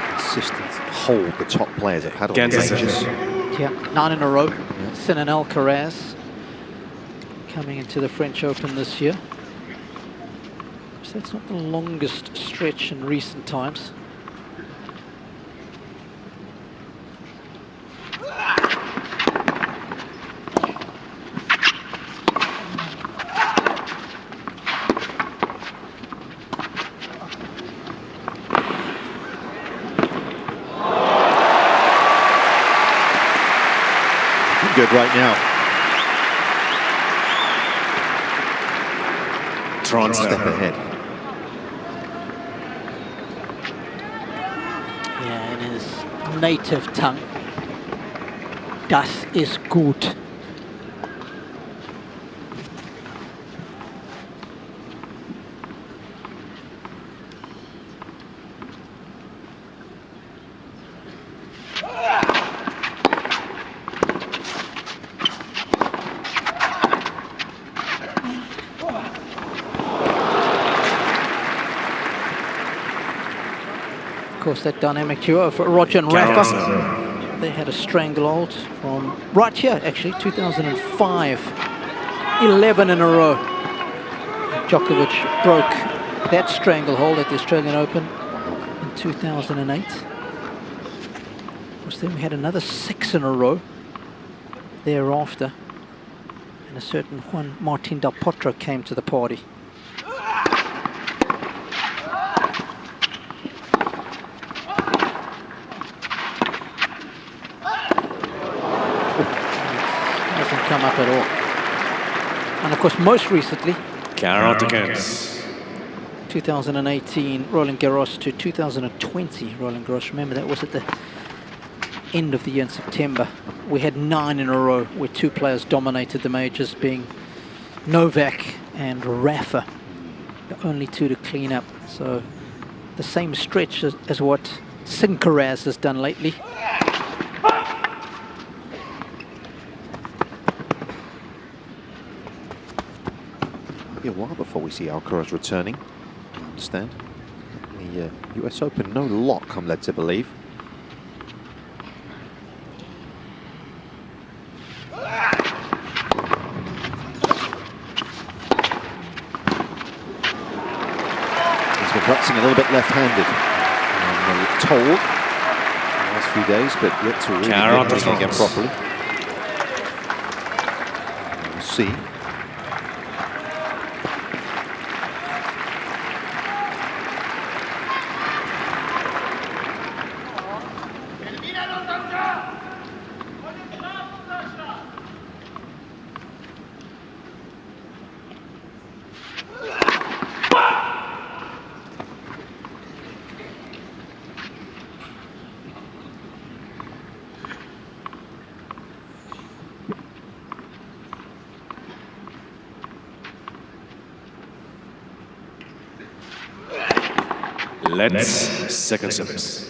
Consistent hold the top players have had on the majors. Yeah, 9 in a row. Sin and Alcaraz coming into the French Open this year. So that's not the longest stretch in recent times. Good right now. Step ahead. Yeah, in his native tongue. Das ist gut. Of course, that dynamic duo for Roger and Rafa. They had a stranglehold from right here, actually, 2005. 11 in a row. Djokovic broke that stranglehold at the Australian Open in 2008. Of course, then we had another 6 in a row thereafter. And a certain Juan Martín del Potro came to the party. Come up at all. And of course, most recently, Counter against 2018 Roland-Garros to 2020 Roland-Garros. Remember, that was at the end of the year in September. We had 9 in a row where 2 players dominated the majors, being Novak and Rafa, the only 2 to clean up. So the same stretch as what Sinkaraz has done lately. Be a while before we see Alcaraz returning, I understand. The US Open, no lock, I'm led to believe. He's been practicing a little bit left-handed, I'm told, the last few days, but yet to really get going again properly. We'll see. Let's second service.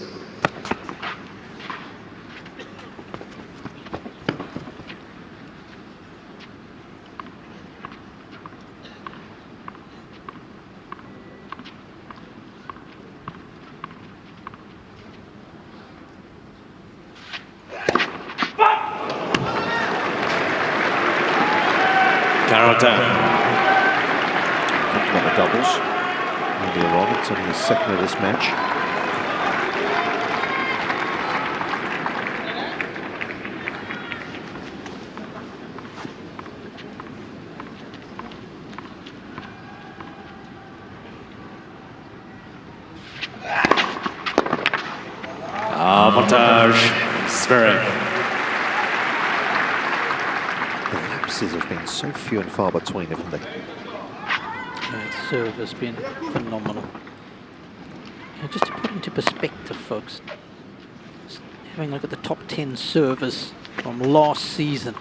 Carol down. Talking about the doubles earlier on, it's only the second of this match. Avantage, Zverev. The lapses have been so few and far between, haven't they? That serve has been phenomenal. You know, just to put into perspective, folks, just having a look at the top 10 servers from last season,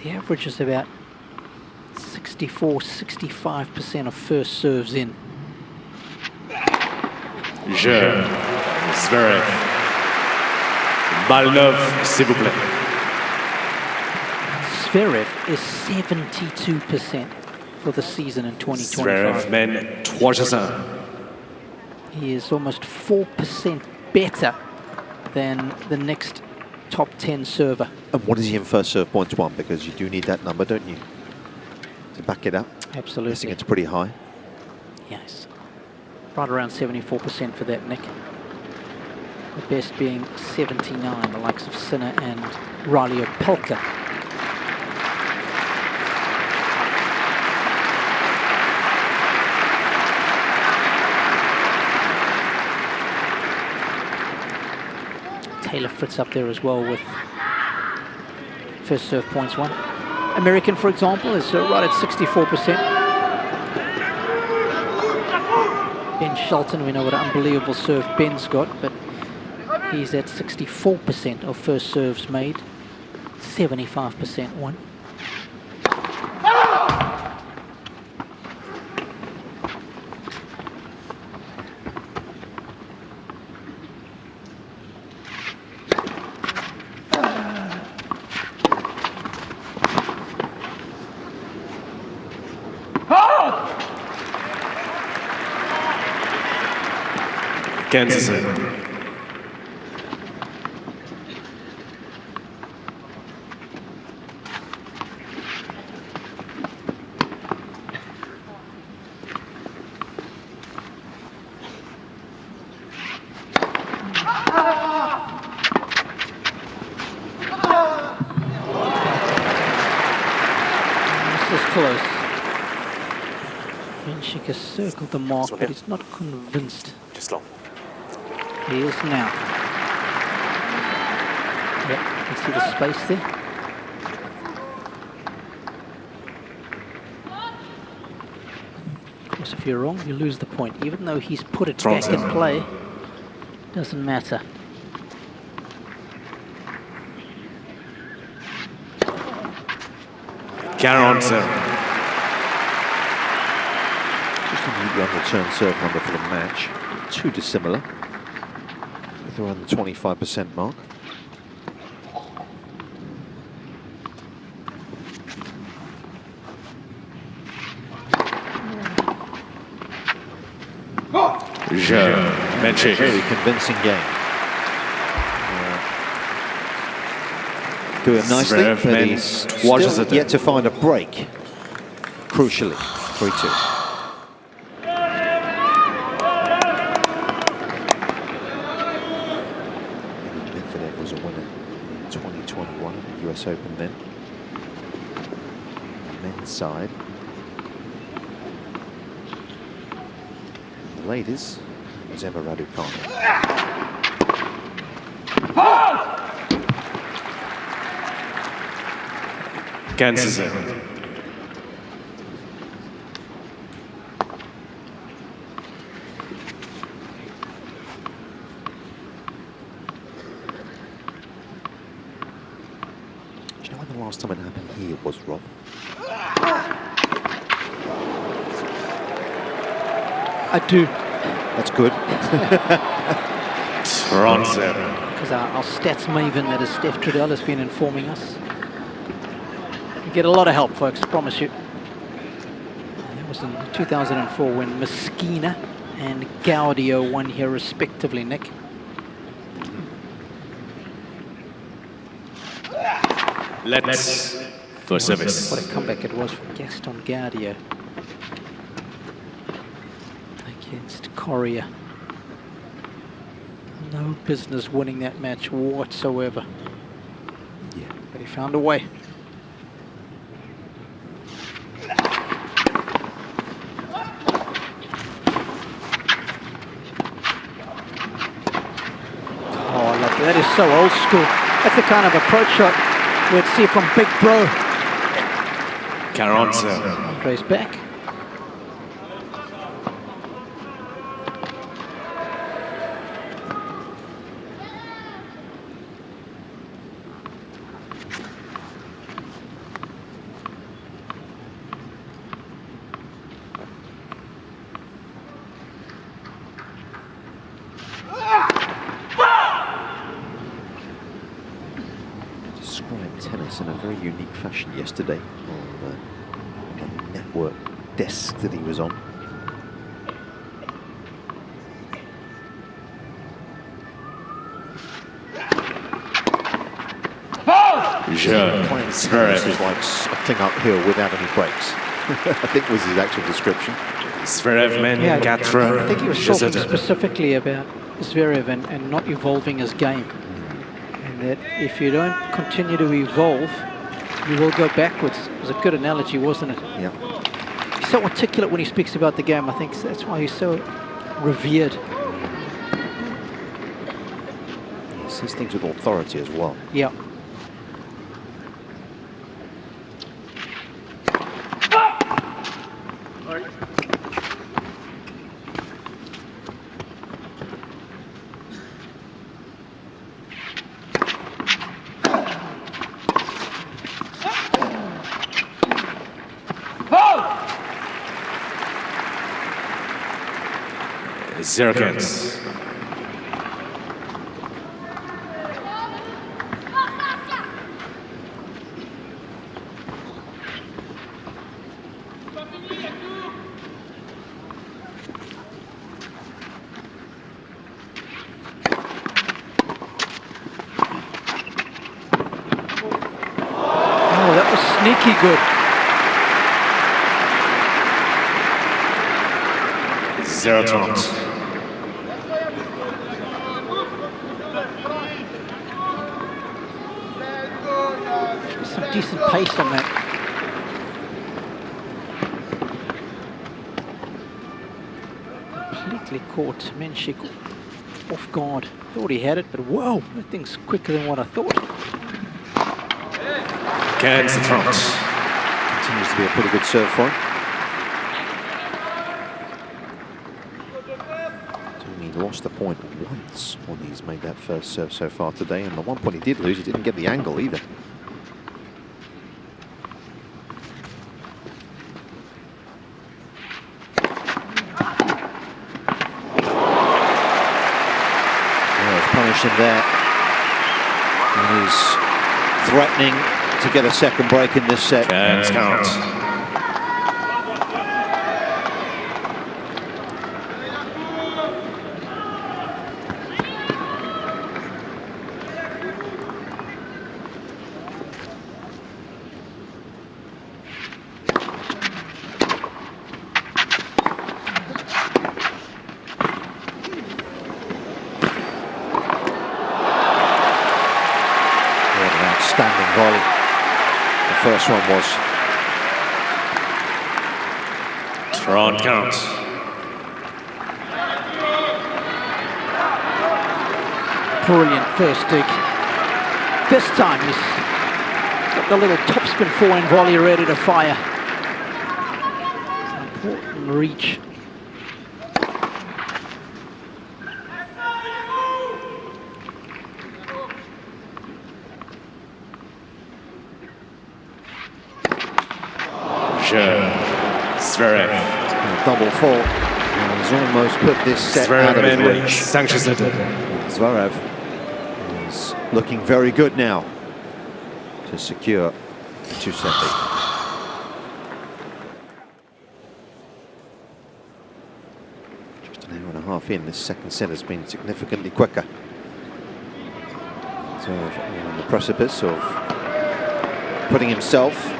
the average is about 64–65% of first serves in. Zverev. Balle neuve, s'il vous plaît. Zverev is 72% for the season in 2025. Zverev mène 3-1. He is almost 4% better than the next top 10 server. And what is he in first serve points won? Because you do need that number, don't you? To back it up. Absolutely. I think it's pretty high. Yes. Right around 74% for that, Nick. The best being 79, the likes of Sinner and Riley Opelka. Taylor Fritz up there as well with first serve points won. American, for example, is right at 64%. Ben Shelton, we know what an unbelievable serve Ben's got, but he's at 64% of first serves made, 75% won. Kansas. Close. Mensik has circled the mark, but he's not convinced. Just long. He is now. Yep, you can see the space there. Because if you're wrong, you lose the point. Even though he's put it back in play, doesn't matter. Just a neat return serve number for the match. Too dissimilar. Both around the 25% mark. Mensik. Very convincing game. Doing nicely, Zverev, but he's still yet to find a break. Crucially, 3-2. Zverev was a winner in 2021 at the US Open then. On the men's side. The ladies was Emma Raducanu. Cancels it. Do you know when the last time it happened here was, Rob? I do. That's good. Because our stats maven, that is Steph Trudell, has been informing us. You get a lot of help, folks, I promise you. And that was in 2004 when Messina and Gaudio won here respectively, Nick. Let's for service. What a comeback it was from Gaston Gaudio against Correa. No business winning that match whatsoever. Yeah. But he found a way. Oh, I love that. That is so old school. That's the kind of approach shot we'd see from Big Bro. Andre's back. Described tennis in a very unique fashion yesterday on the network desk that he was on. Zverev is like sucking uphill without any breaks. I think was his actual description. Zverev, Yeah, I think he was talking specifically about Zverev and not evolving his game. And that if you don't continue to evolve, you will go backwards. It was a good analogy, wasn't it? Yeah. He's so articulate when he speaks about the game. I think that's why he's so revered. He says things with authority as well. Yeah. Zerkens. Oh, that was sneaky good. Zero turns. Some decent pace on that. Completely caught Mensik off guard. Thought he had it, but whoa, that thing's quicker than what I thought. Cans the front. Continues to be a pretty good serve for him. lost the point once when he's made that first serve so far today, and the one point he did lose, he didn't get the angle either. Punished him there, and he's threatening to get a second break in this set. And count. Standing volley. The first one was. Drawn count. Brilliant first dig. This time he's got the little topspin forehand volley ready to fire. It's an important reach. Zverev. Double fault. He's almost put this set out of his reach. Zverev is looking very good now to secure the 2-set lead. Just an hour and a half in, this second set has been significantly quicker. Zverev on the precipice of putting himself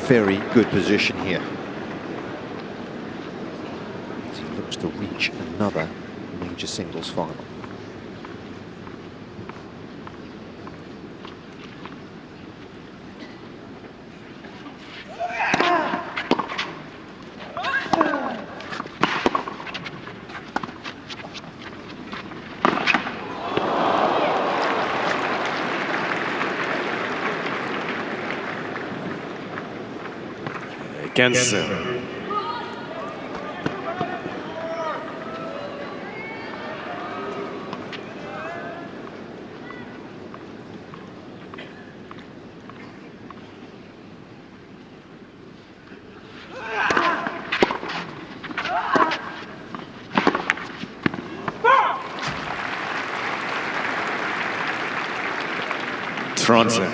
very good position here. As he looks to reach another major singles final. Cancel. Toronto.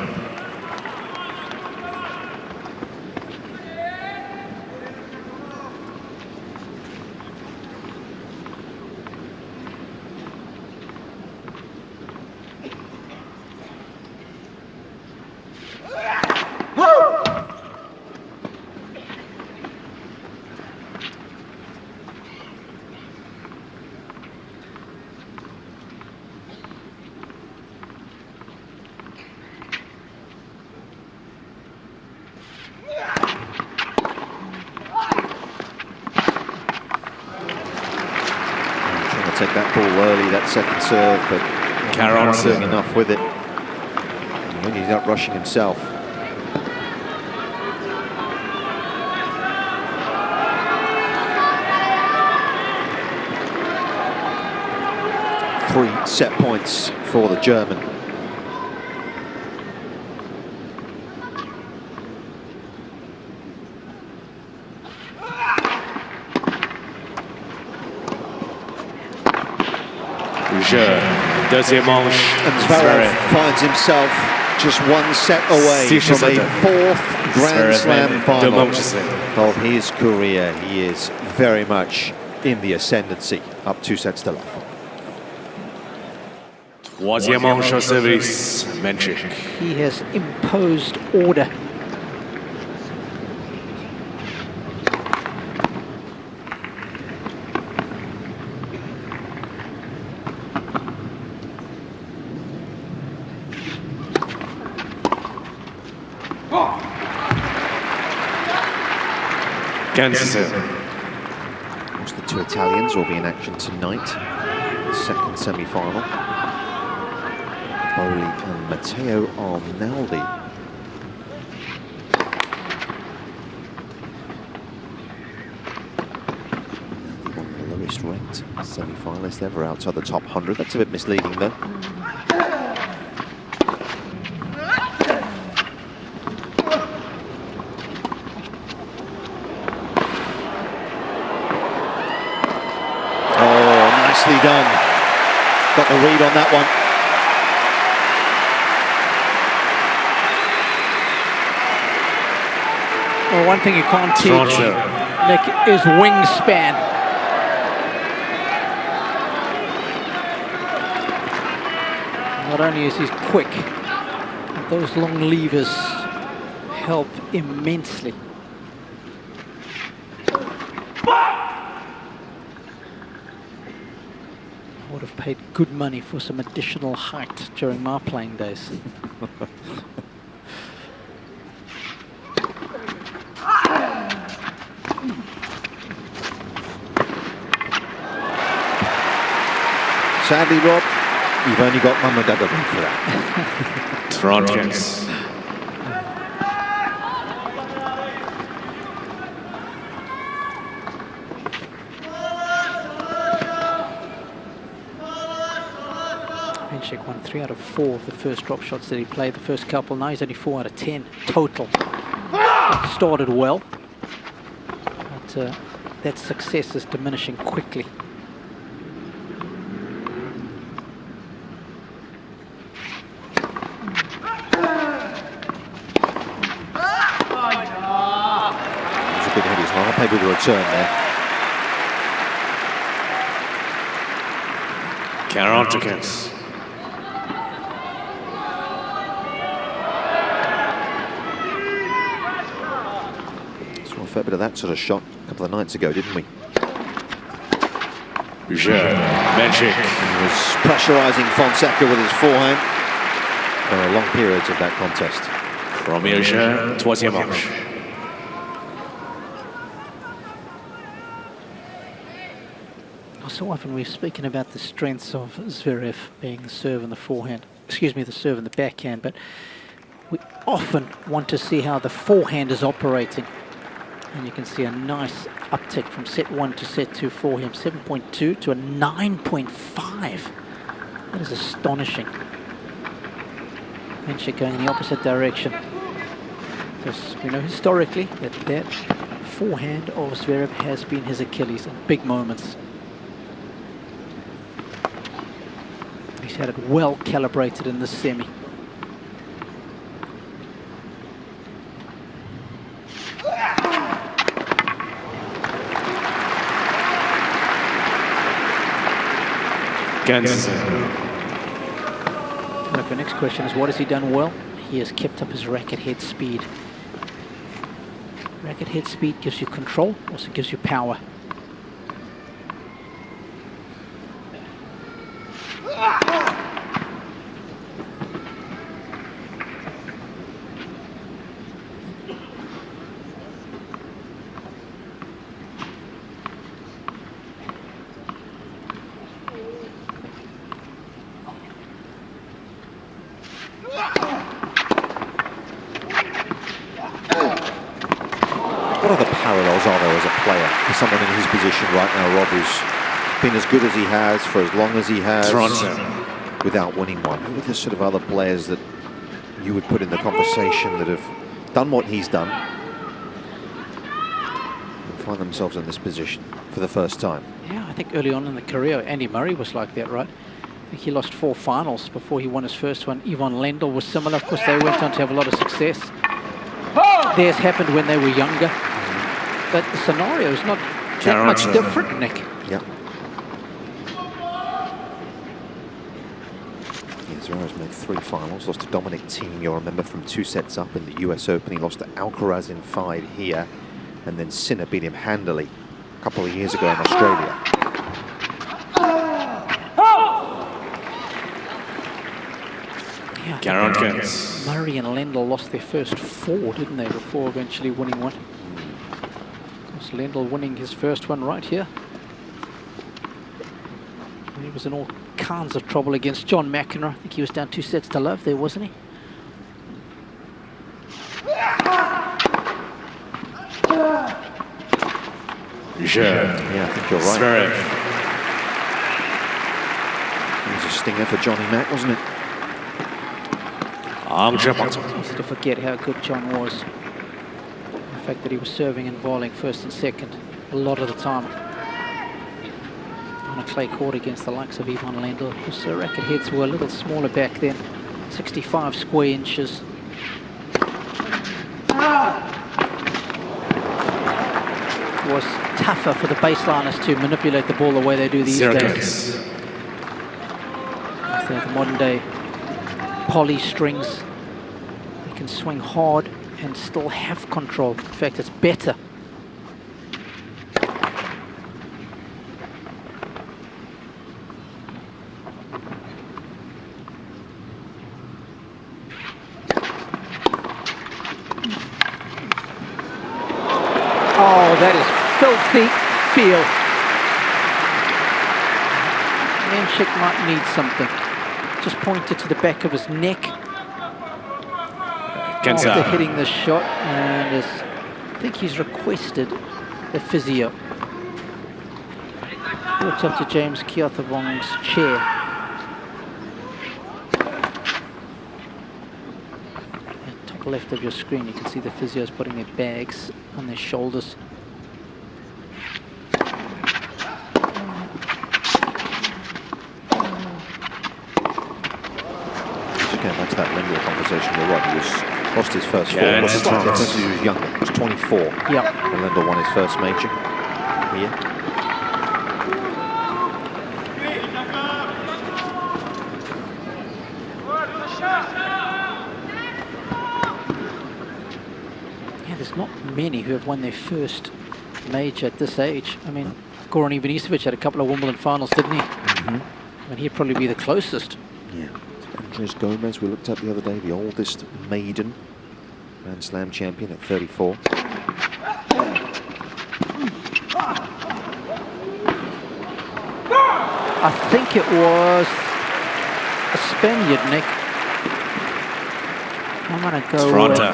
Take that ball early, that second serve, but not doing enough with it. And he's not rushing himself. Three set points for the German. Deuxième manche. And Zverev finds himself just one set away from a fourth Grand Slam final of his career. He is very much in the ascendancy, up 2 sets to love. Troisième manche au service, Mensik. He has imposed order. Kansas. Of course, the two Italians will be in action tonight. Second semi-final. Bowley and Matteo Arnaldi. One of the lowest ranked first semi-finalist ever outside the top 100. That's a bit misleading, though. Oh, nicely done. Got the read on that one. Well, one thing you can't teach, Nick, is wingspan. Not only is he quick, but those long levers help immensely. I would have paid good money for some additional height during my playing days. Sadly, Rob, you've only got Mum and Dad to thank for that. Tronkens. Mensik won 3 out of 4 of the first drop shots that he played, the first couple. Now he's only 4 out of 10 total. It started well, but that success is diminishing quickly. Maybe the return there. Tronkens. Saw a fair bit of that sort of shot a couple of nights ago, didn't we? Mensik. He was pressurising Fonseca with his forehand for long periods of that contest. Premier jeu, troisième manche. So often we've spoken about the strengths of Zverev being the serve and the forehand, excuse me, the serve and the backhand, but we often want to see how the forehand is operating. And you can see a nice uptick from set 1 to set 2 for him, 7.2 to a 9.5. That is astonishing. Mensik going in the opposite direction. Because we know historically that that forehand of Zverev has been his Achilles in big moments. He's had it well calibrated in this semi. Look, the next question is, what has he done well? He has kept up his racket head speed. Racket head speed gives you control, also gives you power. What other parallels are there as a player for someone in his position right now, Rob, who's been as good as he has for as long as he has without winning one? Who are the sort of other players that you would put in the conversation that have done what he's done and find themselves in this position for the first time? Yeah, I think early on in the career, Andy Murray was like that, right? I think he lost 4 finals before he won his first one. Ivan Lendl was similar. Of course, they went on to have a lot of success. Theirs happened when they were younger. But the scenario is not that much different, Nick. Yeah. Zverev's made 3 finals. Lost to Dominic Thiem, you'll remember, from 2 sets up in the US Open. He lost to Alcaraz in 5 here. And then Sinner beat him handily a couple of years ago in Australia. Yeah, Murray and Lendl lost their first 4, didn't they, before eventually winning one. Of course, Lendl winning his first one right here. He was in all kinds of trouble against John McEnroe. I think he was down 2 sets to love there, wasn't he? Yeah, I think you're right. Zverev. stinger for Johnny Mack, wasn't it? Easy to forget how good John was. The fact that he was serving and volleying first and second a lot of the time on a clay court against the likes of Ivan Lendl, because the racket heads were a little smaller back then, 65 square inches. It was tougher for the baseliners to manipulate the ball the way they do these days. The modern day poly strings, you can swing hard and still have control. In fact, it's better. Oh, that is filthy feel. Mensik might need something. Just pointed to the back of his neck after hitting this shot, and I think he's requested the physio. Walks up to James Kyathawong's chair. At the top left of your screen, you can see the physios putting their bags on their shoulders. Going back to that Lendl conversation, you're right, he lost his first four. He was younger, he was 24. Yep. And Lendl won his first major here. Yeah, there's not many who have won their first major at this age. I mean, Goran Ivanisevic had a couple of Wimbledon finals, didn't he? I mean, he'd probably be the closest. Yeah. Andres Gomez, we looked at the other day, the oldest maiden Grand Slam champion at 34. I think it was a Spaniard, Nick. I'm going to go Toronto.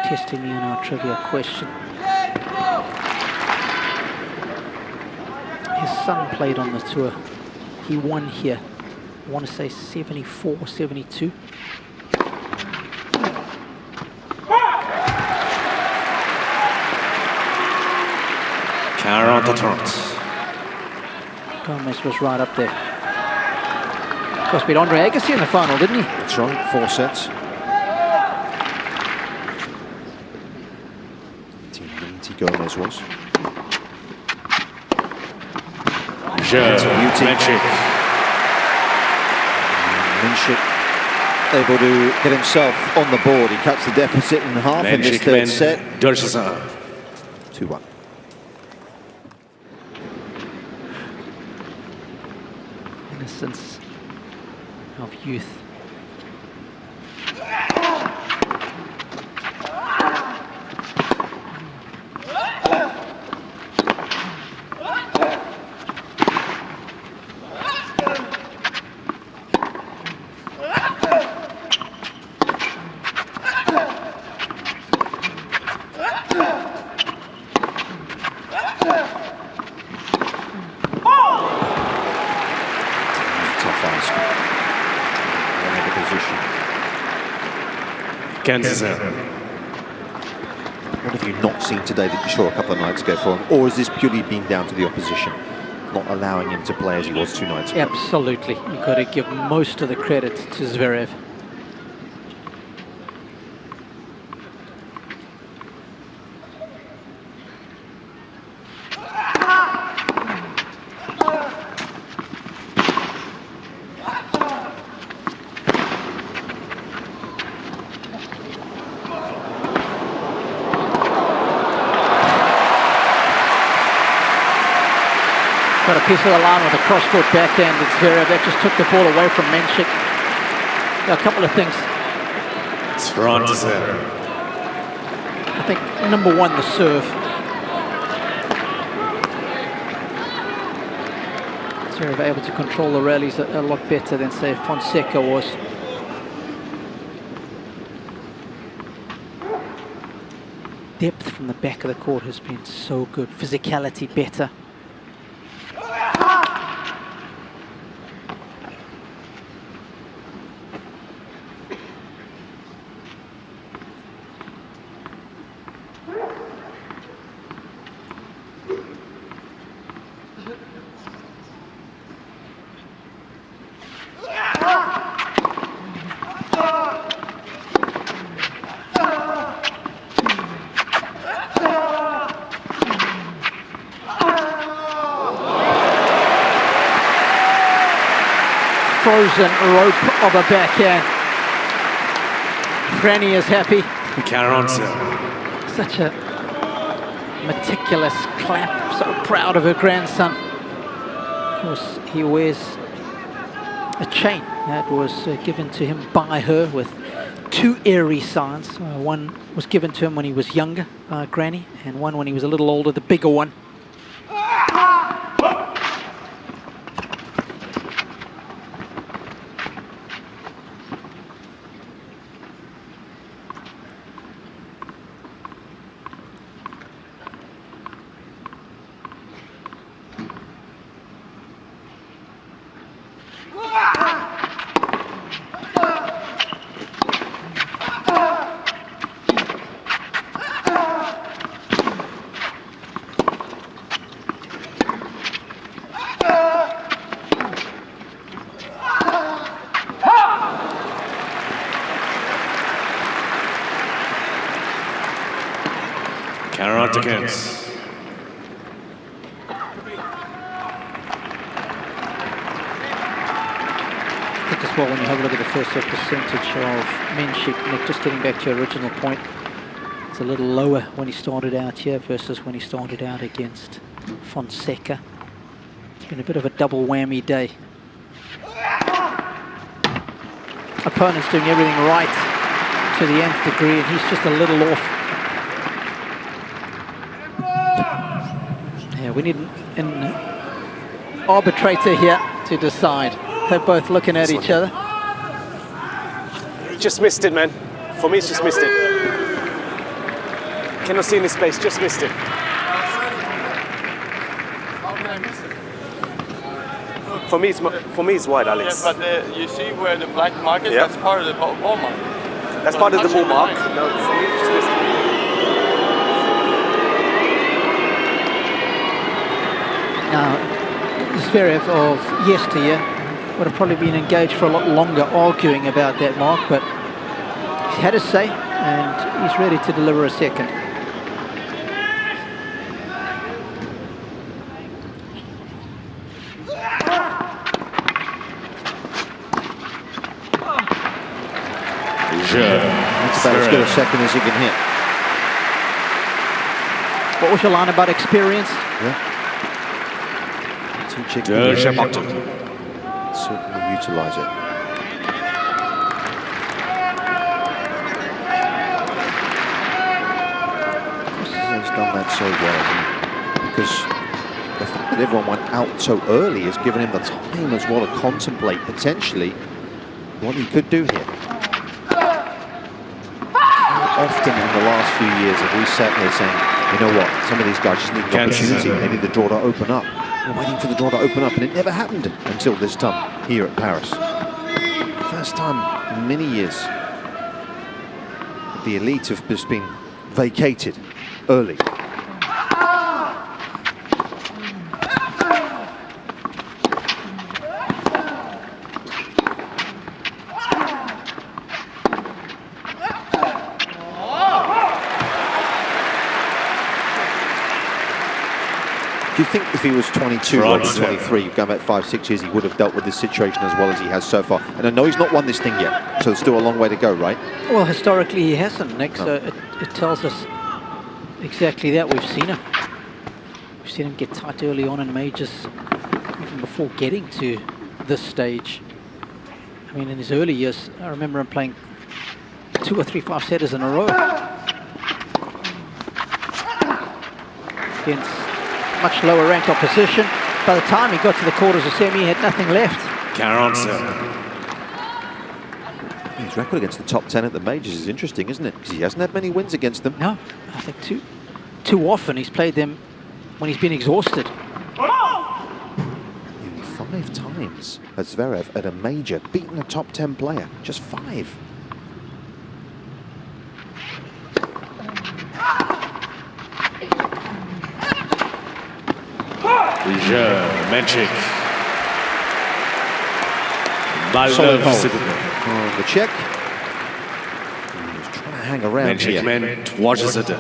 Testing me on our trivia question. His son played on the tour. He won here. I want to say 74, 72. Gomez was right up there. Of course, beat Andre Agassi in the final, didn't he? That's right, 4 sets. 1990 Gomez was. Mensik able to get himself on the board. He cuts the deficit in half in this third set. 2-1. Innocence of youth. What have you not seen today that you saw a couple of nights ago for him? Or has this purely been down to the opposition, not allowing him to play as he was 2 nights ago? Absolutely. You've got to give most of the credit to Zverev. Got a piece of the line with a cross-court backhand. It's Zverev. That just took the ball away from Mensik. A couple of things. I think number one, the serve. Zverev able to control the rallies a lot better than, say, Fonseca was. depth from the back of the court has been so good. Physicality better. Frozen rope of a backhand. Granny is happy. Counter answer. Such a meticulous clap. So proud of her grandson. Of course, he wears a chain that was given to him by her with 2 airy signs. One was given to him when he was younger, Granny, and one when he was a little older, the bigger one. Counter against. I think as well, when you have a look at the first set percentage of Mensik, Nick, just getting back to your original point, it's a little lower when he started out here versus when he started out against Fonseca. It's been a bit of a double whammy day. Opponent's doing everything right to the nth degree, and he's just a little off. Yeah, we need an arbitrator here to decide. They're both looking at each other. Just missed it, man. For me, it's just missed it. Cannot see in this space, just missed it. How can I miss it? For me, it's wide, Alex. Yeah, but you see where the black mark is? Yeah. That's part of the ball mark. That's part of the ball mark. No, for me, it's just missed it. Now, Zverev of yesteryear would have probably been engaged for a lot longer arguing about that mark, but he's had his say and he's ready to deliver a second. That's about as good a second as he can hit. What was your line about experience? Yeah. Certainly utilise it. He's done that so well, because the fact that everyone went out so early has given him the time as well to contemplate potentially what he could do here. How often in the last few years have we sat here saying, you know what, some of these guys just need an opportunity, they need the draw to open up. We're waiting for the draw to open up, and it never happened until this time here at Paris. First time in many years the elite have just been vacated early. Do you think if he was 22 or 23, going back 5-6 years, he would have dealt with this situation as well as he has so far? And I know he's not won this thing yet, so there's still a long way to go, right? Well, historically he hasn't, Nick, so it tells us exactly that. We've seen him get tight early on in majors, even before getting to this stage. I mean, in his early years, I remember him playing 2 or 3 5-setters in a row against much lower ranked opposition. By the time he got to the quarters of semi, he had nothing left. Counter answer. His record against the top 10 at the majors is interesting, isn't it? Because he hasn't had many wins against them. No, I think too often he's played them when he's been exhausted. Only 5 times has Zverev at a major beaten a top 10 player. Just 5. Mensik. Solid hold on the check. He's trying to hang around Mensik here. watches it.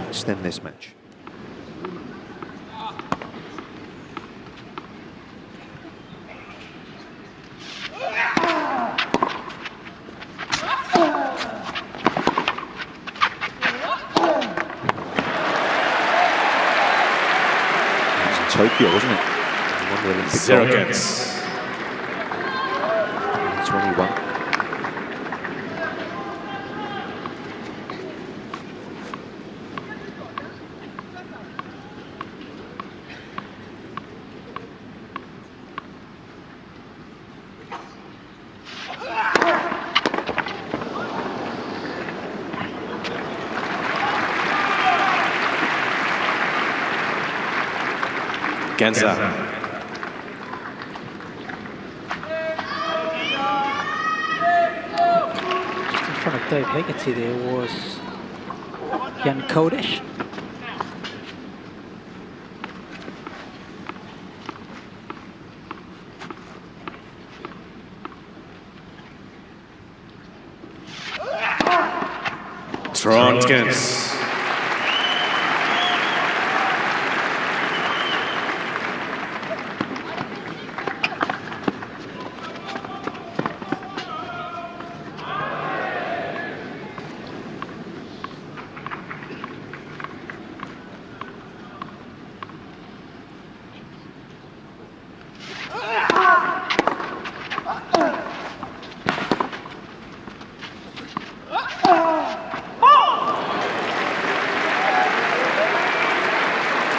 Extend this match. Tokyo, wasn't it? He won the Olympic 0 against. 21. Genza. Just in front of Dave Hegarty there was Jan Kodesh. Tronkins.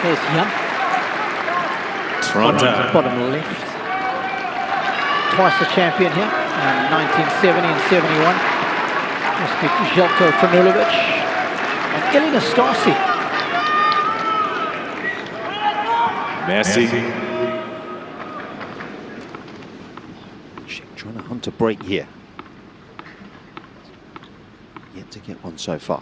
There's Jan. Bottom left. Twice the champion here in 1970 and 71. Must be Jelko Franulovic and Elina Stasi. Mensik. Trying to hunt a break here. Yet to get one so far.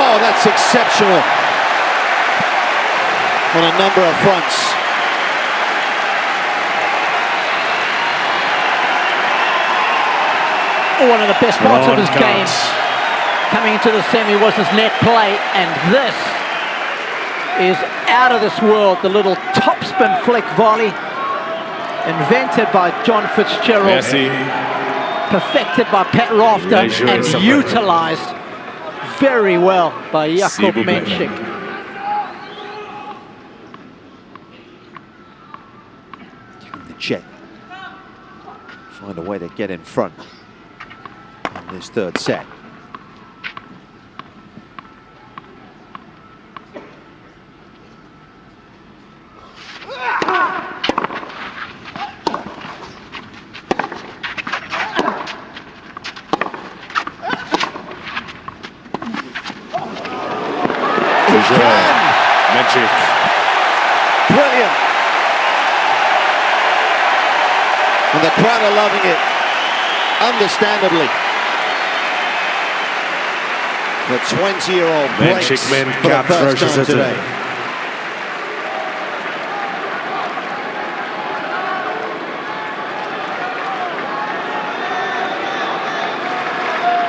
Oh, that's exceptional on a number of fronts. One of the best parts of his game coming into the semi was his net play, and this is out of this world. The little topspin flick volley invented by John Fitzgerald, perfected by Pat Rafter, and utilized very well by Jakub Mensik. The check. Find a way to get in front in this third set. Mensik. Brilliant. And the crowd are loving it, understandably. The 20-year-old breaks Mensik for the first time today.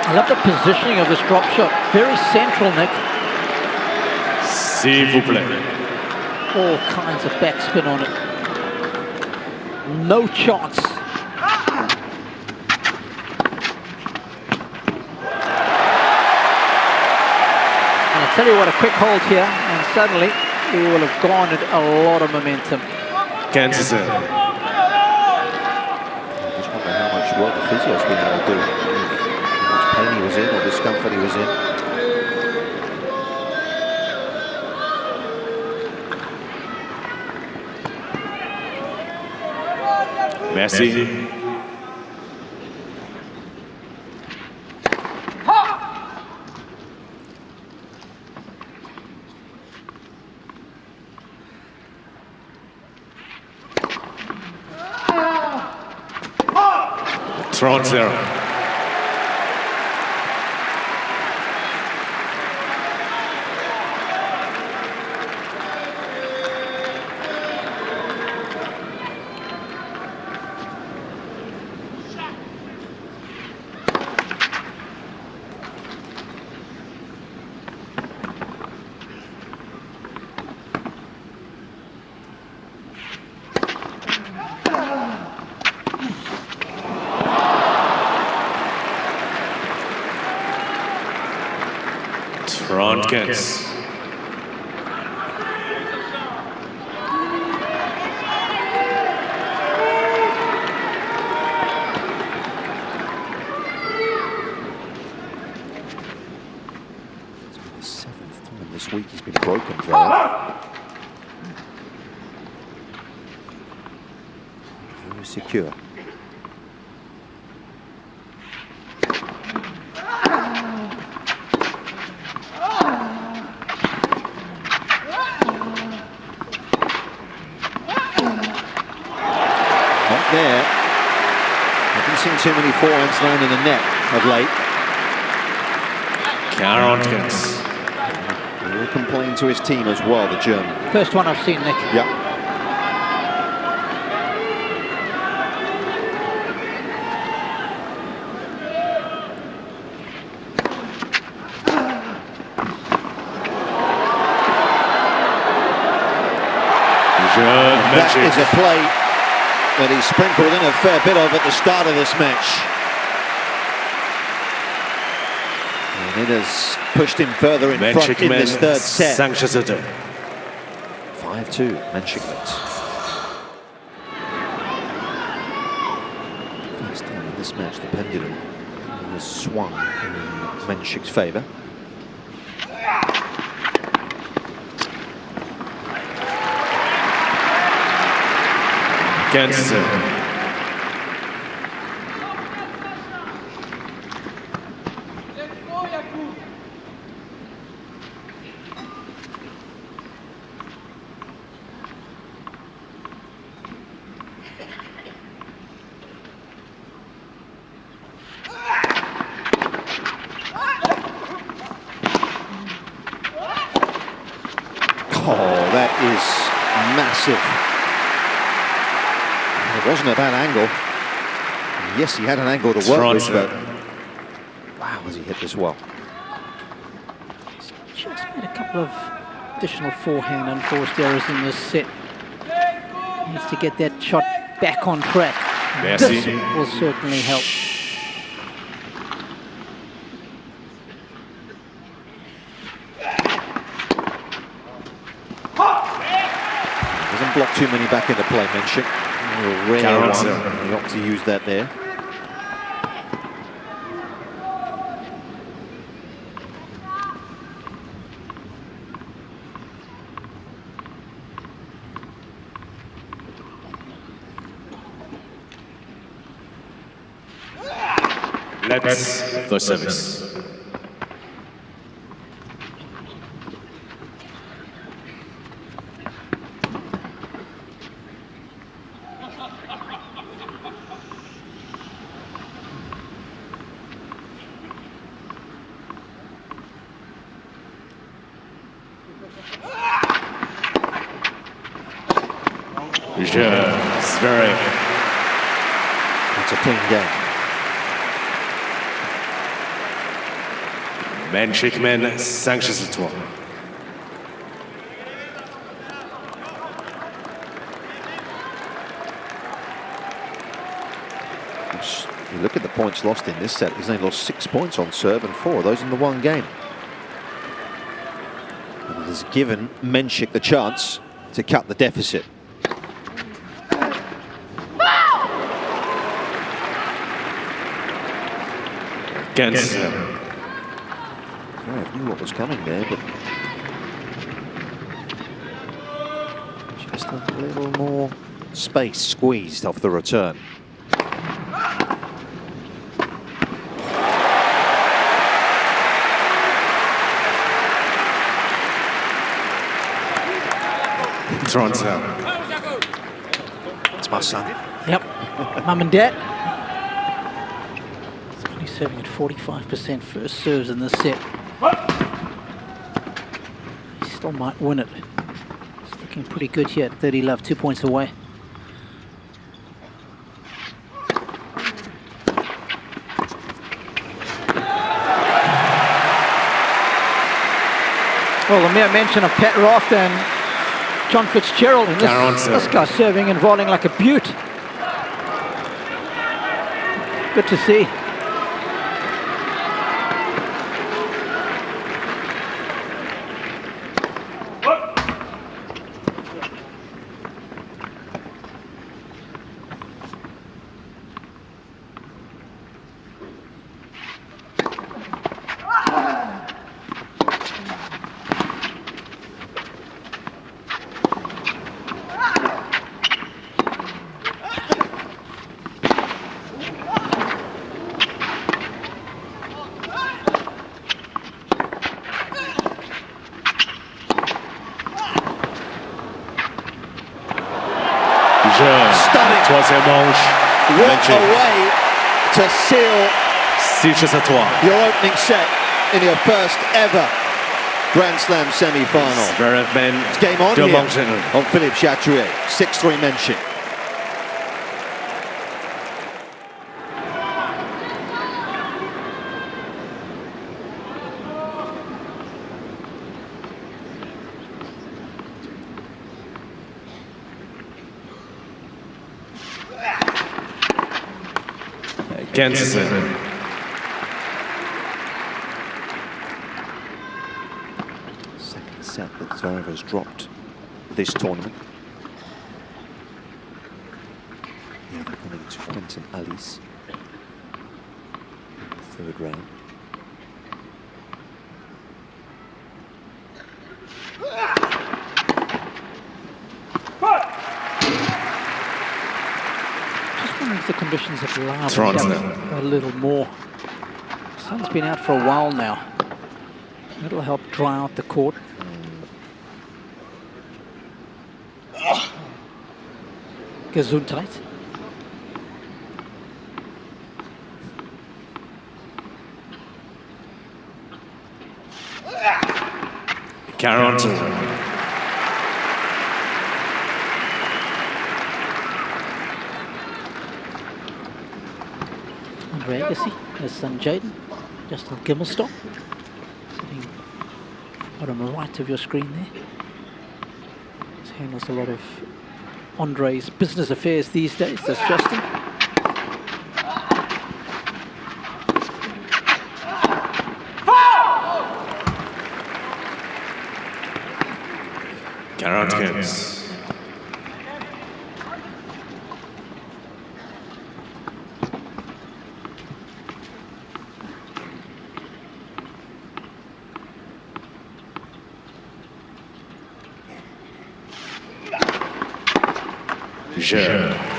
I love the positioning of this drop shot. Very central, Nick. S'il vous plaît. All kinds of backspin on it. No chance. And I tell you what, a quick hold here, and suddenly he will have garnered a lot of momentum. Kansas. I just wonder how much work the physio's been able to do. How much pain he was in or discomfort he was in. Merci. Front zero. Roland-Garros. The 7th time this week he's been broken, Zverev. Very secure. There. Haven't seen too many forehands land in the net of late. 40. He'll complain to his team as well, the German. First one I've seen, Nick. Yeah. That is a play that he sprinkled in a fair bit of at the start of this match. And it has pushed him further in front in this third set. 5-2, Mensik leads. First time in this match, the pendulum has swung in Mensik's favour. Against it. Let's go, Jakub. Oh, that is massive. It wasn't a bad angle. Yes, he had an angle to work with, but wow, has he hit this well. He's just made a couple of additional forehand unforced errors in this set. Needs to get that shot back on track. Merci. This will certainly help. Doesn't block too many back into play, Mensik. A rare one. He ought to use that there. Let's the service. Zverev. It's a clean game. Mensik men 5-3. You look at the points lost in this set. He's only lost 6 points on serve and 4 of those in the one game. And it has given Mensik the chance to cut the deficit. Against him. I knew what was coming there, but just a little more Space squeezed off the return. Toronto. It's my son. Yep, mum and dad. He's only serving at 45% first serves in this set. He still might win it. He's looking pretty good here at 30 love, 2 points away. Well, the mere mention of Pat Roth and John Fitzgerald, and this guy's serving and volleying like a beaut. Good to see. Stunning. Troisième manche. What a way to seal 6-3. your opening set in your first ever Grand Slam semi-final. Zverev mène It's game on 2 here manches à 1. on Philippe Chatrier, 6-3 Mensik. Kensen. Second set that Zverev has dropped this tournament. The other coming to Quentin Alice in the third round. If the conditions have allowed Toronto. a little more. The sun's been out for a while now. That'll help dry out the court. Gesundheit. Toronto. Agassi, his son Jaden, Justin Gimmelstock, sitting bottom right of your screen there. He handles a lot of Andre's business affairs these days. That's Justin. Carotkins.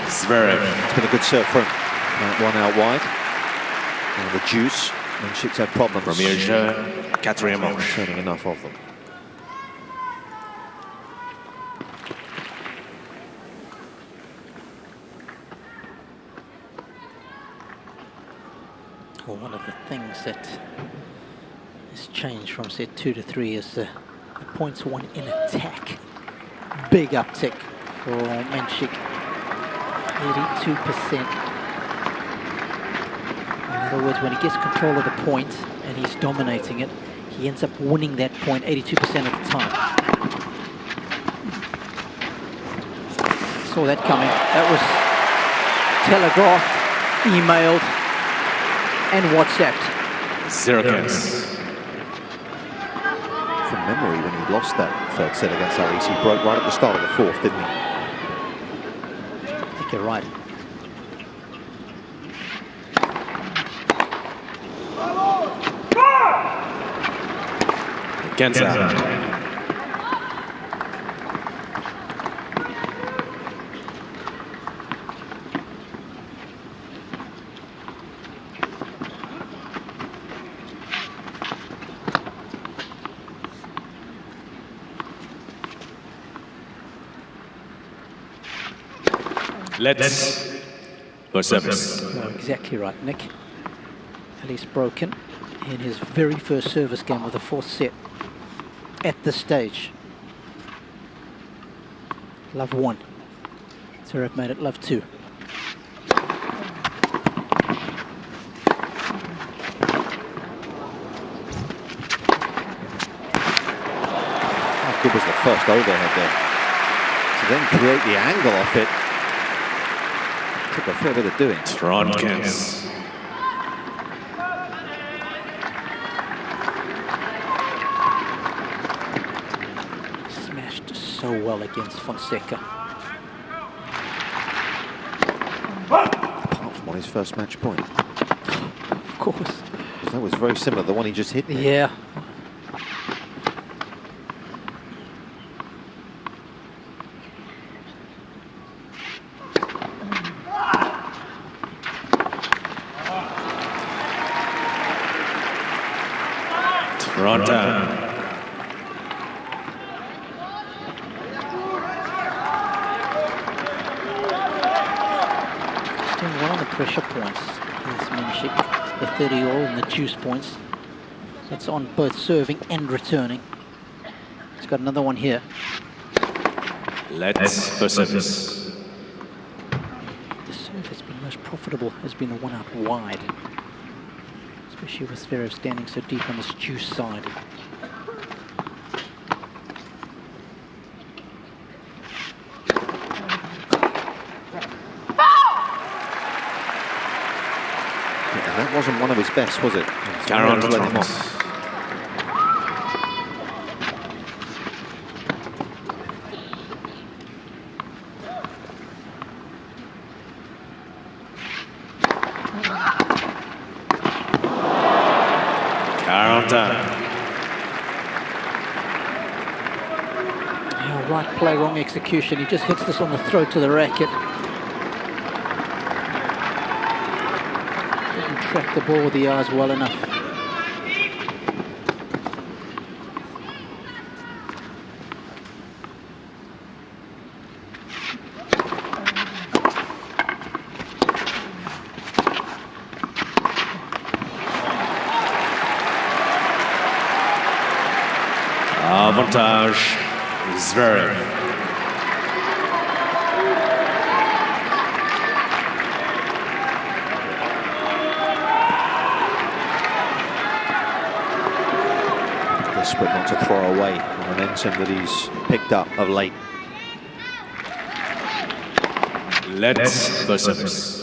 Zverev. It's been a good serve from one out wide. And the juice, and Shik's had problems. Premier jeu, 4e manche. Turning enough of them. Well, one of the things that has changed from set 2 to 3 is the points won in attack. Big uptick for Mensik. 82%. In other words, when he gets control of the point and he's dominating it, he ends up winning that point 82% of the time. Saw that coming. That was telegraphed, emailed, and WhatsApped. 0 cans. From memory, when he lost that third set against Alice, he broke right at the start of the fourth, didn't he? I think you're right. Let's for service. Oh, exactly right, Nick. Ali's broken in his very first service game of the fourth set at this stage. Love 1. Zverev made it love 2. How good was the first overhead there? To then create the angle off it. Took a fair bit of doing. Trondkens. Smashed so well against Fonseca. Apart from on his first match point. Of course. That was very similar to the one he just hit me. Yeah. Toronto. Doing well on the pressure points. Here's Mensik, the 30-all and the juice points. That's on both serving and returning. He's got another one here. Let's for service. The serve has been most profitable, has been the one out wide. Especially with Zverev standing so deep on this juice side. And that wasn't one of his best, was it? Caron To let him off. Yeah, right play, wrong execution. He just hits this on the throat to the racket. Didn't track the ball with the eyes well enough. Avantage Zverev. Desperate not to throw away the momentum that he's picked up of late. Let's for service.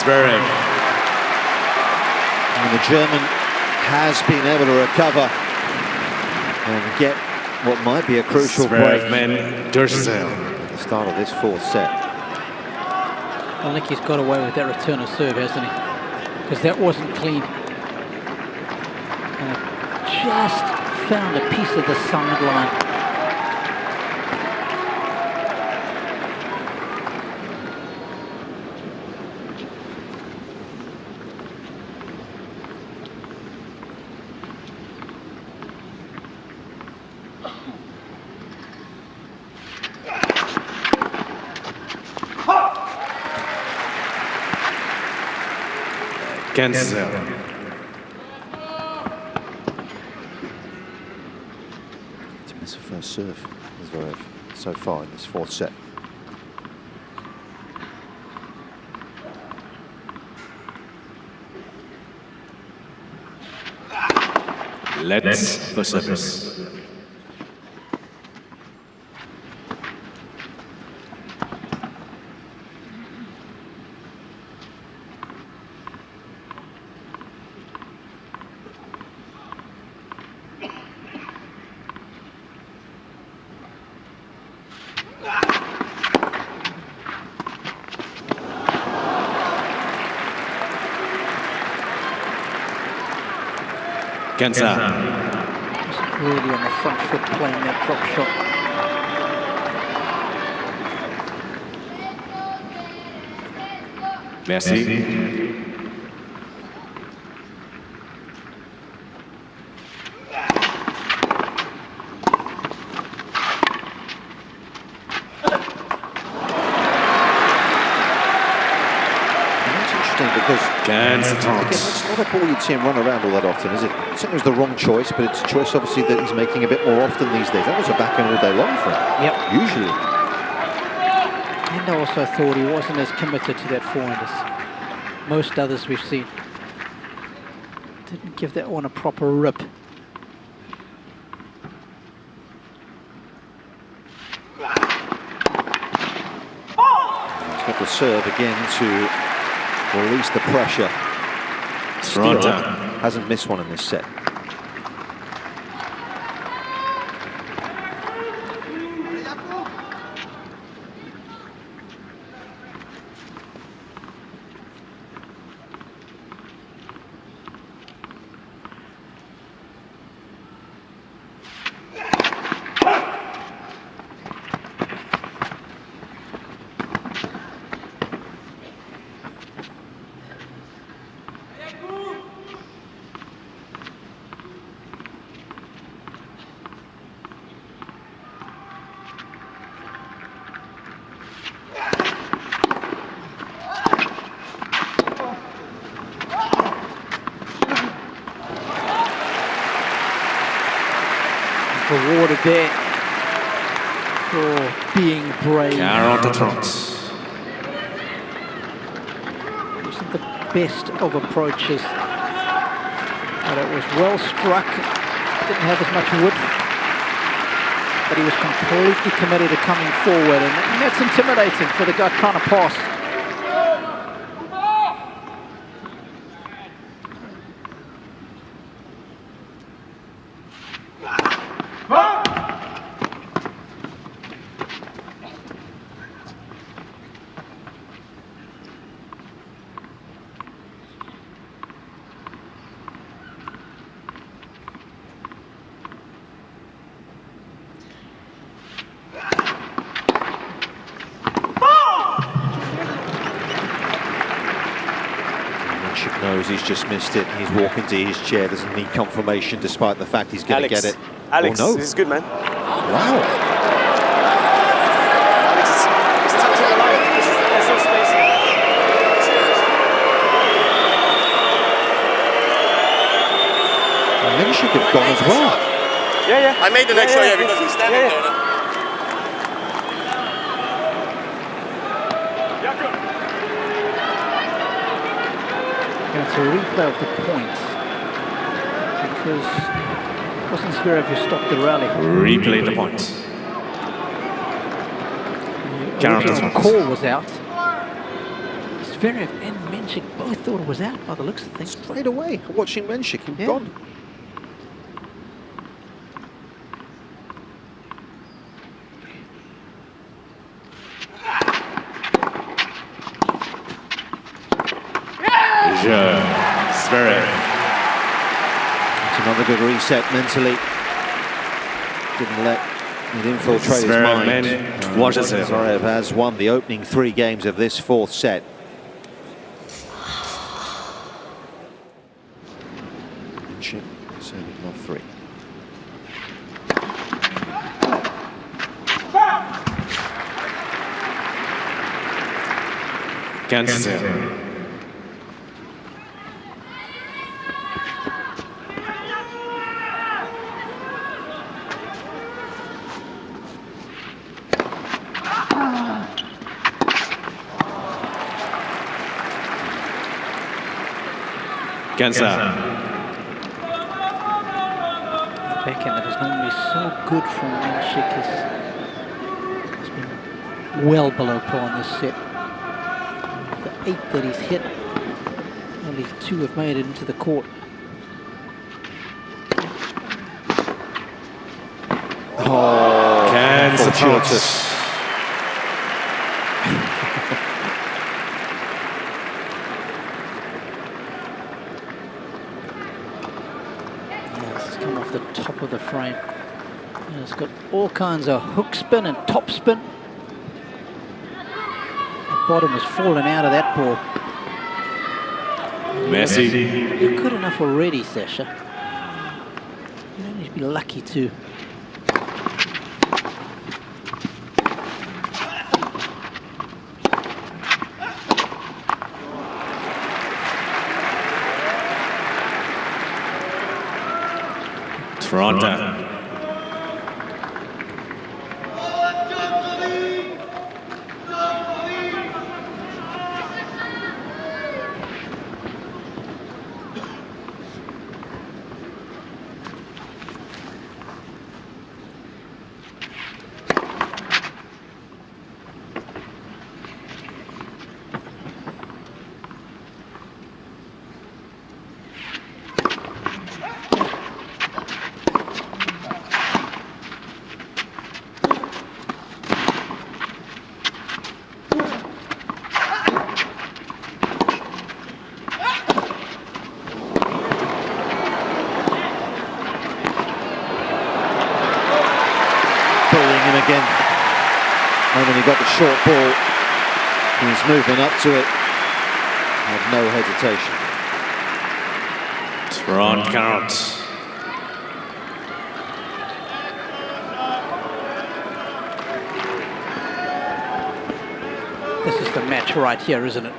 Zverev. And the German has been able to recover and get what might be a crucial break Zverev Durzel. at the start of this fourth set. I think he's got away with that return of serve, hasn't he? Because that wasn't clean. And it just found a piece of the sideline. Cancel. To miss a first serve, Zverev, so far in this fourth set. Let's for service. Cancer. Just really on the front foot playing that drop shot. Merci. Because again, it's not a ball you'd see him run around all that often, is it? It certainly was the wrong choice, but it's a choice obviously that he's making a bit more often these days. That was a backhand all day long for him. Yep. Usually. And I also thought he wasn't as committed to that forehand as most others we've seen. Didn't give that one a proper rip. He's got the serve again to release the pressure. Still hasn't missed one in this set. Rewarded there for being brave. 40-30. Wasn't the best of approaches, but it was well struck. Didn't have as much wood, but he was completely committed to coming forward, and that's intimidating for the guy trying to pass. Knows he's just missed it. He's walking to his chair. Doesn't need confirmation, despite the fact he's going to get it. Alex, oh, no. this is good, man. Wow. Alex, he's touching the line. There's no space here. Mensik had gone as well. Yeah. I made the next shot, because he's standing there. It's a replay of the points because it wasn't Zverev who stopped the rally. Replay the points. The original call was out. Zverev and Mensik both thought it was out by the looks of things. Straight away, watching Mensik, he'd gone. Zverev. It's another good reset mentally. Didn't let it infiltrate his mind. Zverev has won the opening 3 games of this 4th set. Mensik serving love 3. Cancer. Cancer. The backhand that is normally so good from Mensik has been well below par in this set. The 8 that he's hit, only 2 have made it into the court. Oh, Cancer. fortuitous. come off the top of the frame. And it's got all kinds of hook spin and top spin. The bottom has fallen out of that ball. Mensik. You're good enough already, Sasha. You don't need to be lucky too. Toronto. Again, and when he got the short ball, he was moving up to it, had no hesitation. Roland-Garros. This is the match right here, isn't it?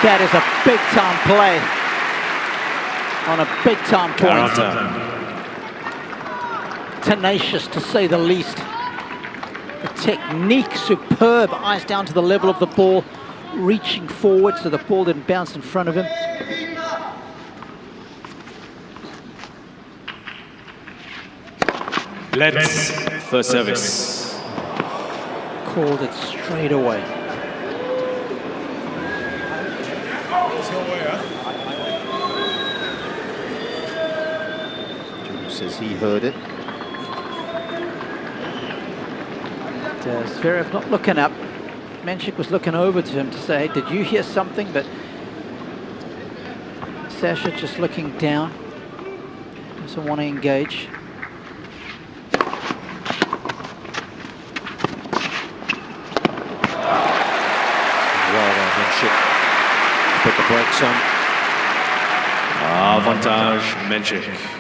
That is a big-time play on a big-time point. Tenacious, to say the least. The technique superb, eyes down to the level of the ball, reaching forward so the ball didn't bounce in front of him. Let's first service. Called it straight away. Says he heard it. Zverev not looking up. Mensik was looking over to him to say, hey, did you hear something? But Sasha just looking down. Doesn't want to engage. Well done, Mensik. Put the brakes on. Avantage, Mensik.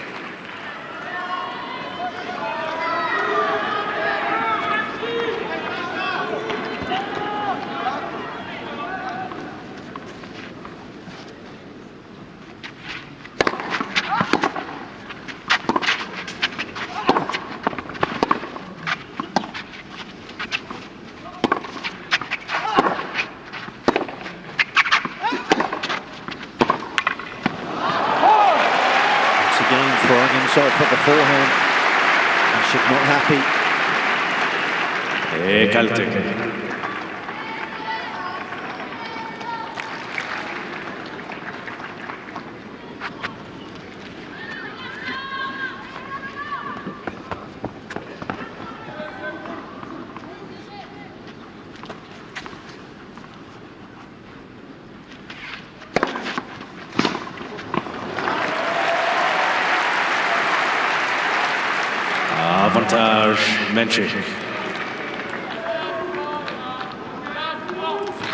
Throwing himself at the forehand. Mensik not happy. Égalité. Avantage, Mensik.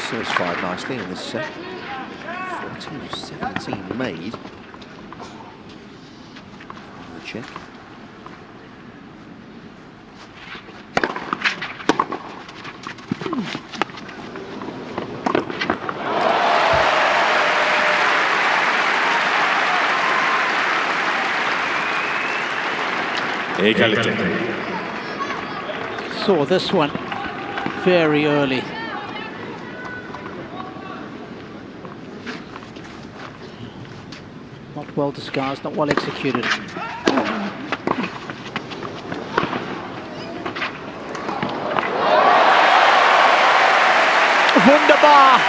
Serves fired nicely in this set. 14-17 made. The check. Égalité. Saw this one very early. Not well disguised, not well executed. Wunderbar!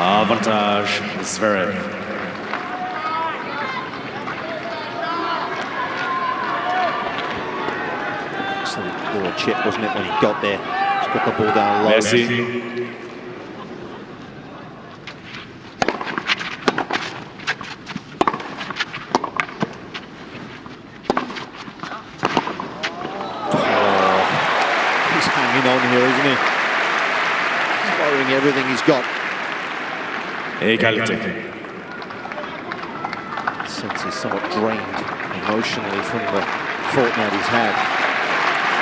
Avantage Zverev. Excellent little chip, wasn't it, when he got there? Just got the ball down low. Mensik. He's hanging on here, isn't he? Throwing everything he's got. Égalité. Since he's somewhat drained emotionally from the fortnight he's had.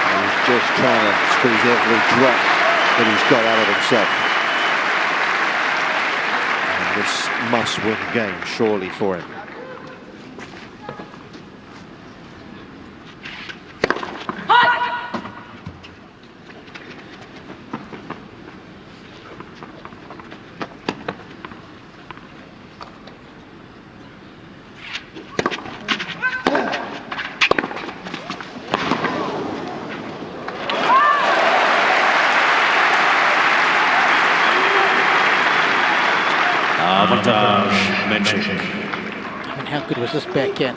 And he's just trying to squeeze every drop that he's got out of himself. And this must-win game, surely, for him. Avantage Mensik. I mean, how good was this backhand?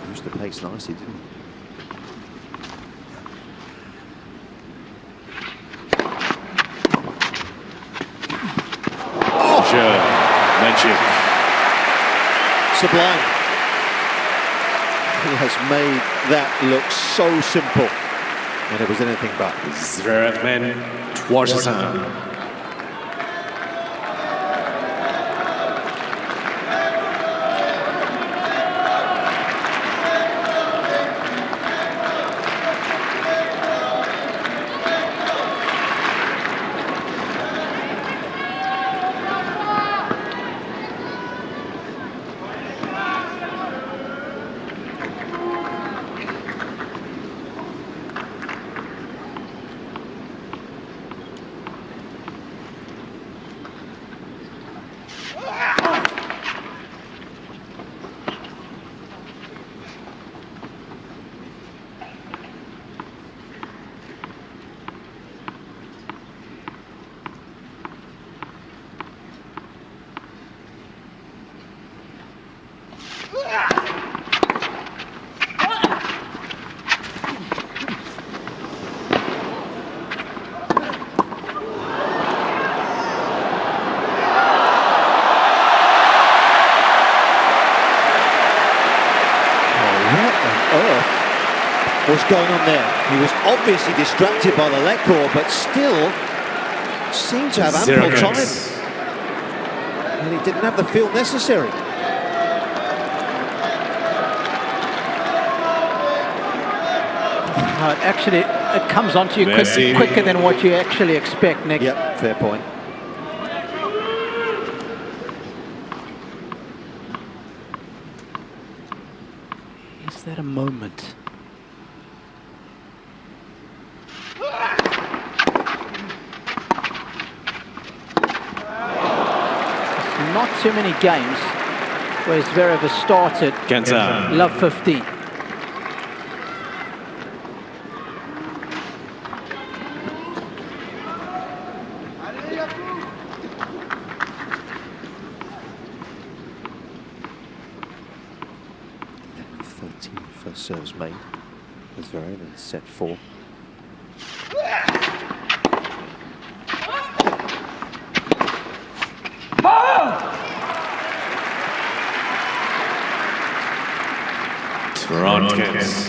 Used the pace nicely, didn't he? Sure. Mensik. Sublime. He has made that look so simple when it was anything but. Zverev men, 3-5. What's going on there? He was obviously distracted by the leg core, but still seemed to have ample time. And he didn't have the field necessary. Actually, it comes onto you quicker than what you actually expect, Nick. Yep, fair point. Is that a moment? Not too many games where Zverev has started love 15. First serves made with Zverev in set 4. Round-Garros.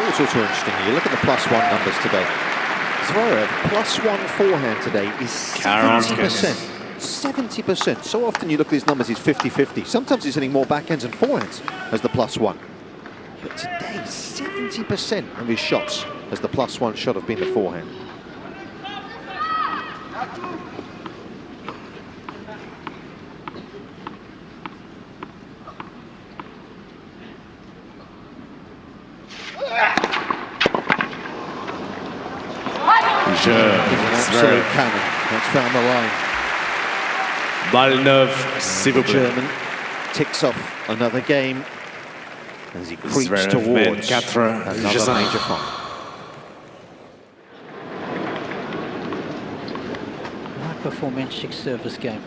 It's also interesting, you look at the +1 numbers today. Zverev +1 forehand today is 70%. 70%. So often you look at these numbers, he's 50-50. Sometimes he's hitting more backhands and forehands as the +1. But today, 70% of his shots as the +1 shot have been the forehand. Absolute cannon. That's found the line. Balle neuve, s'il vous plaît. German ticks off another game as he creeps Zverev towards 4, another J5. major final. Right before Mensik's service game.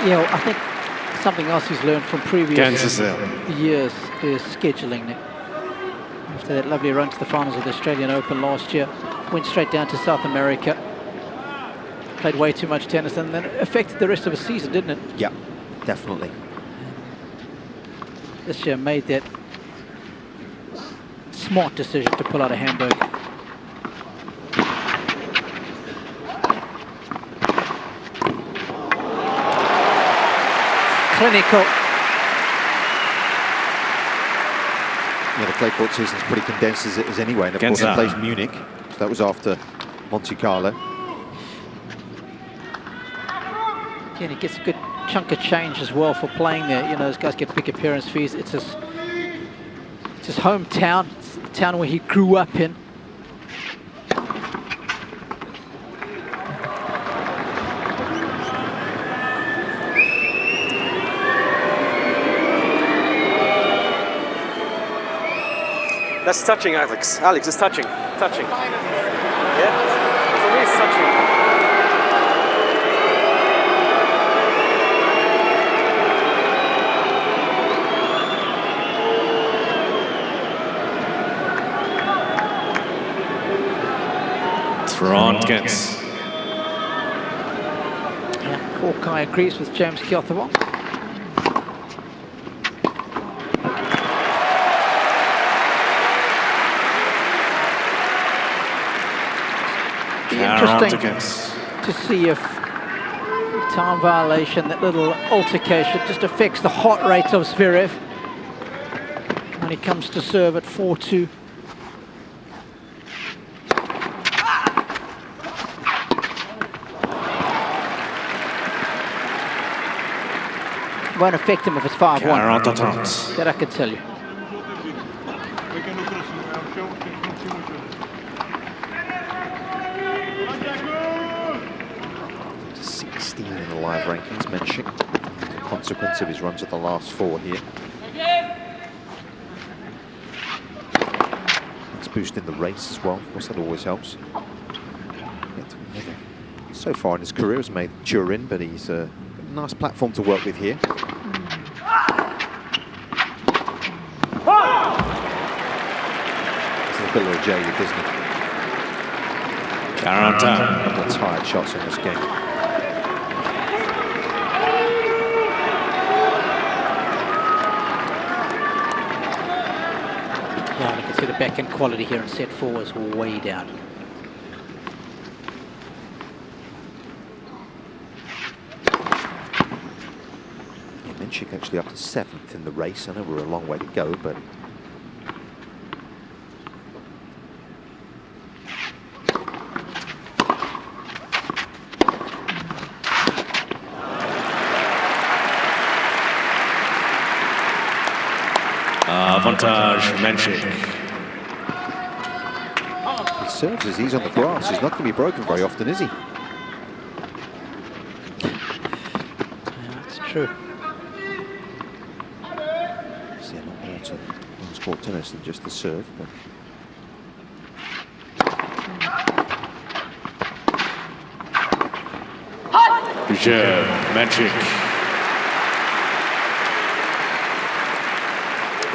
Yeah, well, I think something else he's learned from previous years is scheduling now. After that lovely run to the finals of the Australian Open last year, went straight down to South America, played way too much tennis, and then it affected the rest of the season, didn't it? Yeah, definitely. This year made that smart decision to pull out of Hamburg. Clinical. Yeah, the clay court season's pretty condensed as it is anyway, and of course he plays Munich. So that was after Monte Carlo. Again, he gets a good chunk of change as well for playing there. You know, those guys get big appearance fees. It's his hometown. It's the town where he grew up in. That's touching, Alex. Alex, it's touching. Touching. Yeah? For me, it's touching. Trondkens. Yeah, Hawkeye agrees with James Kyothawon. Interesting to see if time violation, that little altercation, just affects the heart rate of Zverev when he comes to serve at 4-2. Won't affect him if it's 5-1. That I can tell you. 16 in the live rankings, Mensik. As a consequence of his runs at the last 4 here. It's boosting the race as well. Of course, that always helps. Never, so far in his career, has made Turin, but he's a nice platform to work with here. It's a bit of a jaded, doesn't it? A couple of tired shots in this game. Yeah, you can see the backhand quality here in set 4 is way down. Yeah, Mensik actually up to 7th in the race. I know we're a long way to go, but avantage Mensik. he serves as he's on the grass. He's not going to be broken very often, is he? Yeah, that's true. See, a lot more to women's court tennis than just the serve, but Mensik.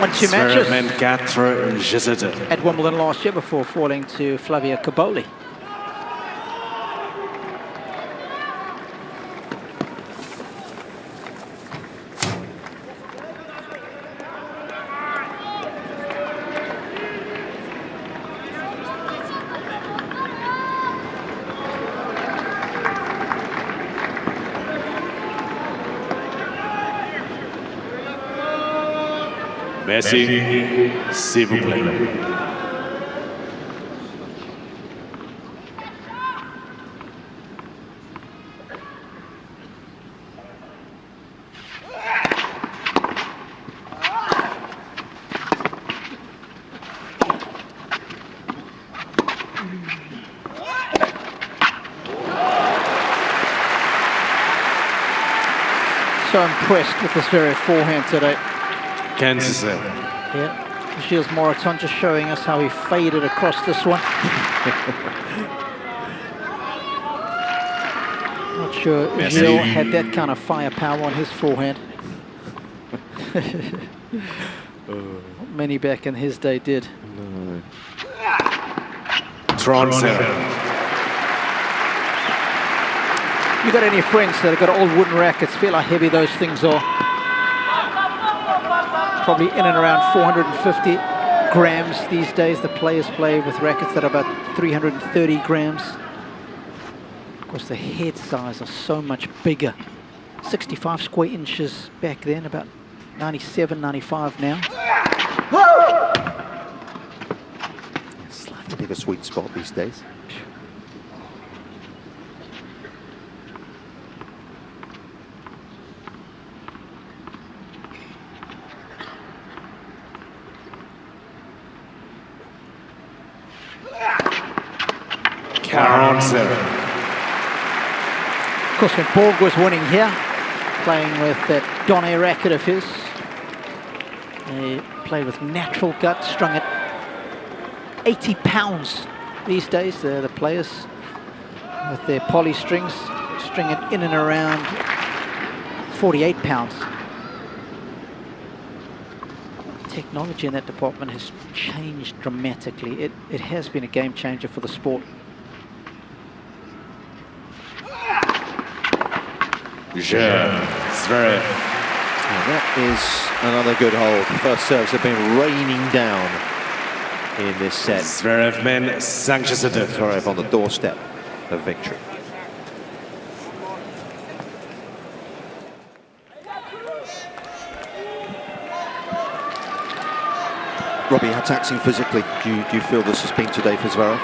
Won 2 matches Zverev at Wimbledon last year before falling to Flavia Caboli. Mensik, s'il vous plaît. So impressed with this Zverev forehand today. Kansas. Yeah, Gilles Moreton just showing us how he faded across this one. Not sure Gilles had that kind of firepower on his forehand. Many back in his day did. No. You got any friends that have got old wooden rackets? Feel how heavy those things are. Probably in and around 450 grams these days. The players play with rackets that are about 330 grams. Of course, the head size are so much bigger. 65 square inches back then, about 97, 95 now. Slightly bigger sweet spot these days. Of course, when Borg was winning here, playing with that Donné racket of his, he played with natural gut, strung at 80 pounds these days. The players with their poly strings string it in and around 48 pounds. Technology in that department has changed dramatically. It has been a game changer for the sport. Zverev. That is another good hold. The first serves have been raining down in this set. Zverev men 5-2. Zverev on the doorstep of victory. Robbie, how taxing physically do you feel this has been today for Zverev?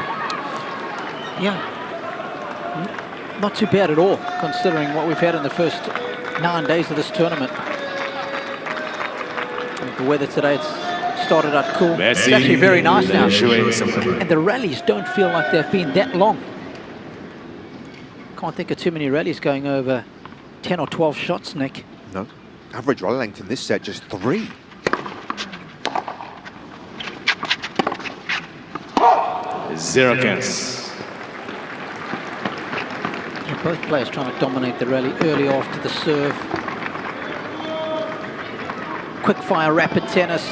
Yeah, not too bad at all, considering what we've had in the first 9 days of this tournament. And the weather today, it's started out cool. It's actually very nice now. And the rallies don't feel like they've been that long. Can't think of too many rallies going over 10 or 12 shots, Nick. No. Average rally length in this set, just 3. Zverev. Both players trying to dominate the rally early after the serve. Quick fire, rapid tennis.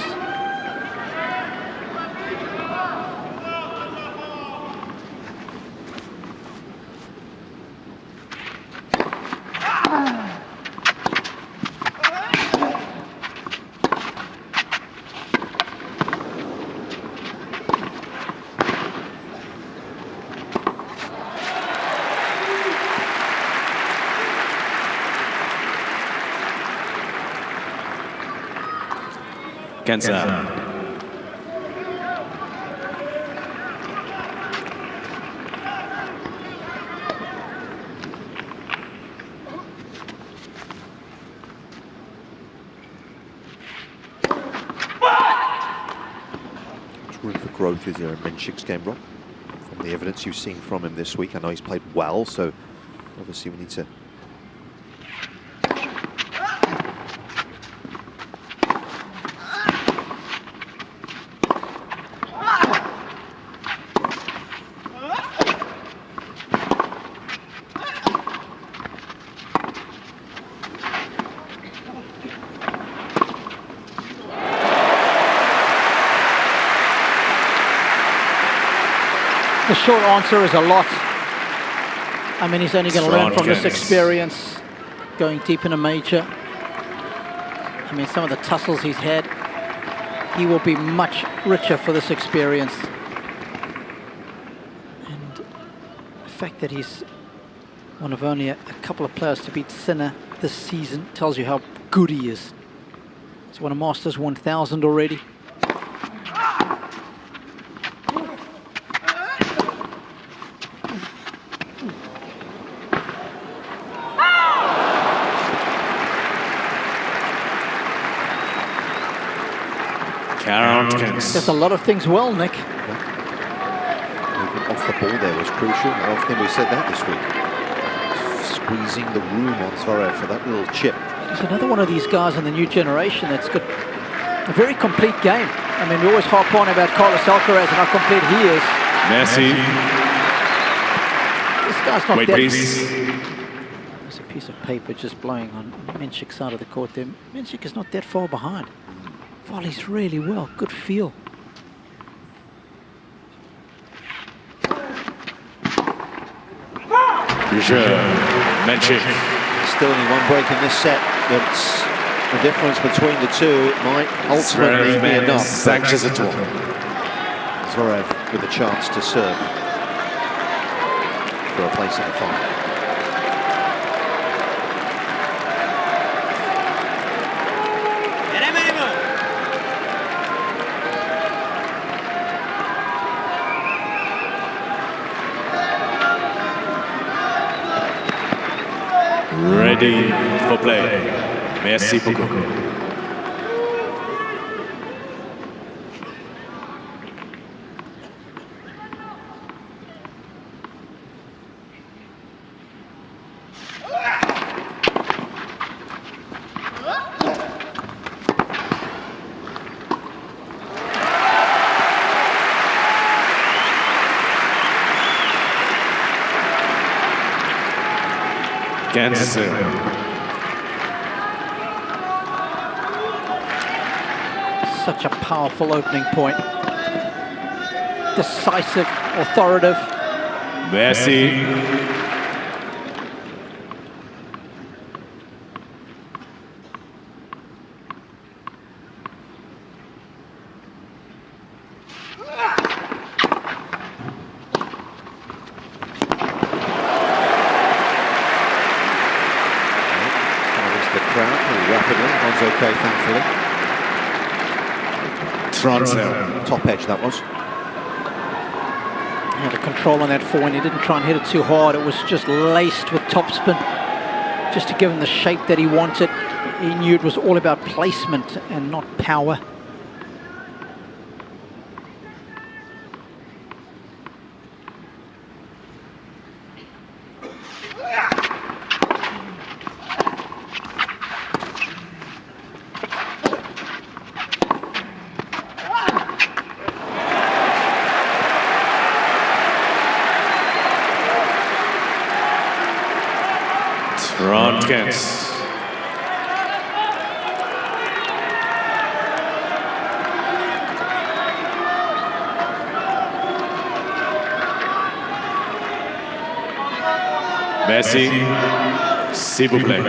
Kansas. Room for growth is there in Mensik's game, Rob? From the evidence you've seen from him this week, I know he's played well, so obviously we need to. The short answer is a lot. I mean, he's only going to learn from this experience, going deep in a major. I mean, some of the tussles he's had, he will be much richer for this experience. And the fact that he's one of only a couple of players to beat Sinner this season tells you how good he is. He's won a Masters 1000 already. Does a lot of things well, Nick. Movement off the ball there was crucial. I think we said that this week. Squeezing the room on Zverev for that little chip. He's another one of these guys in the new generation that's got a very complete game. I mean, we always harp on about Carlos Alcaraz and how complete he is. Merci. This guy's not Wait, that... please. There's a piece of paper just blowing on Mensik's side of the court there. Mensik is not that far behind. Volleys really well, good feel. Mensik. Still only one break in this set. That's the difference between the two. It might ultimately be enough. Zverev with a chance to serve for a place in the final. Ready for play. Merci beaucoup. Such a powerful opening point. Decisive, authoritative. Merci. Okay, thankfully. Top edge that was. He had a control on that forehand. He didn't try and hit it too hard. It was just laced with topspin, just to give him the shape that he wanted. He knew it was all about placement and not power. Merci, s'il vous plaît.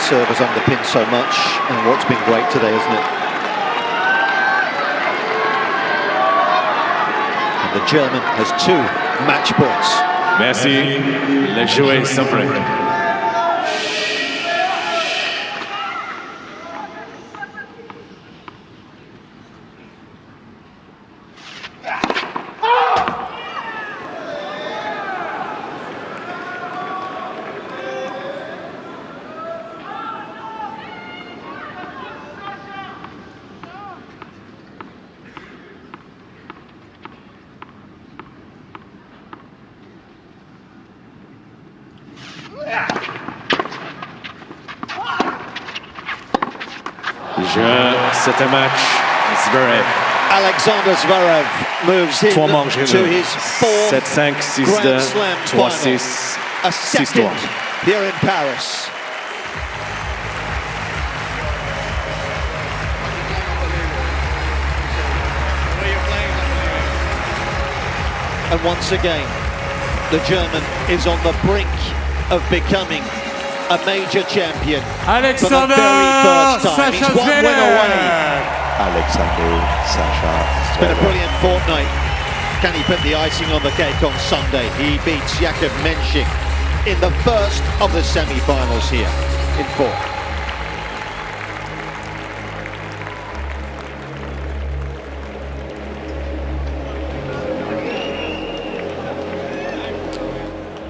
Serve has underpinned so much, and what's been great today, isn't it? And the German has 2 match points. Merci, le jouet simple. C'est un match. Zverev. Alexander Zverev moves into his 4th 7-5, 6-2, Grand Slam 3-6, final. A second here in Paris. And once again, the German is on the brink of becoming a major champion Alexander for the very first time. He's Sacha one win away. Zverev. Alexander Sacha. It's been a brilliant fortnight. Can he put the icing on the cake on Sunday? He beats Jakub Mensik in the first of the semi-finals here in 4.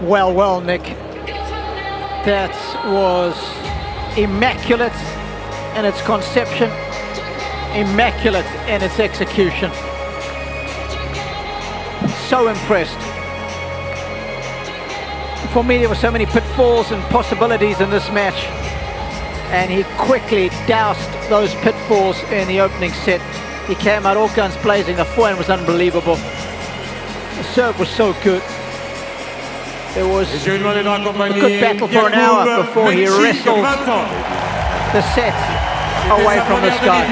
Well, Nick. That was immaculate in its conception, immaculate in its execution. So impressed. For me, there were so many pitfalls and possibilities in this match, and he quickly doused those pitfalls in the opening set. He came out all guns blazing. The forehand was unbelievable. The serve was so good. It was a good battle for an hour before he wrestled the set away from this guy.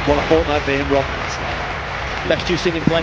What a fortnight for him, Rob. Best you've seen him play.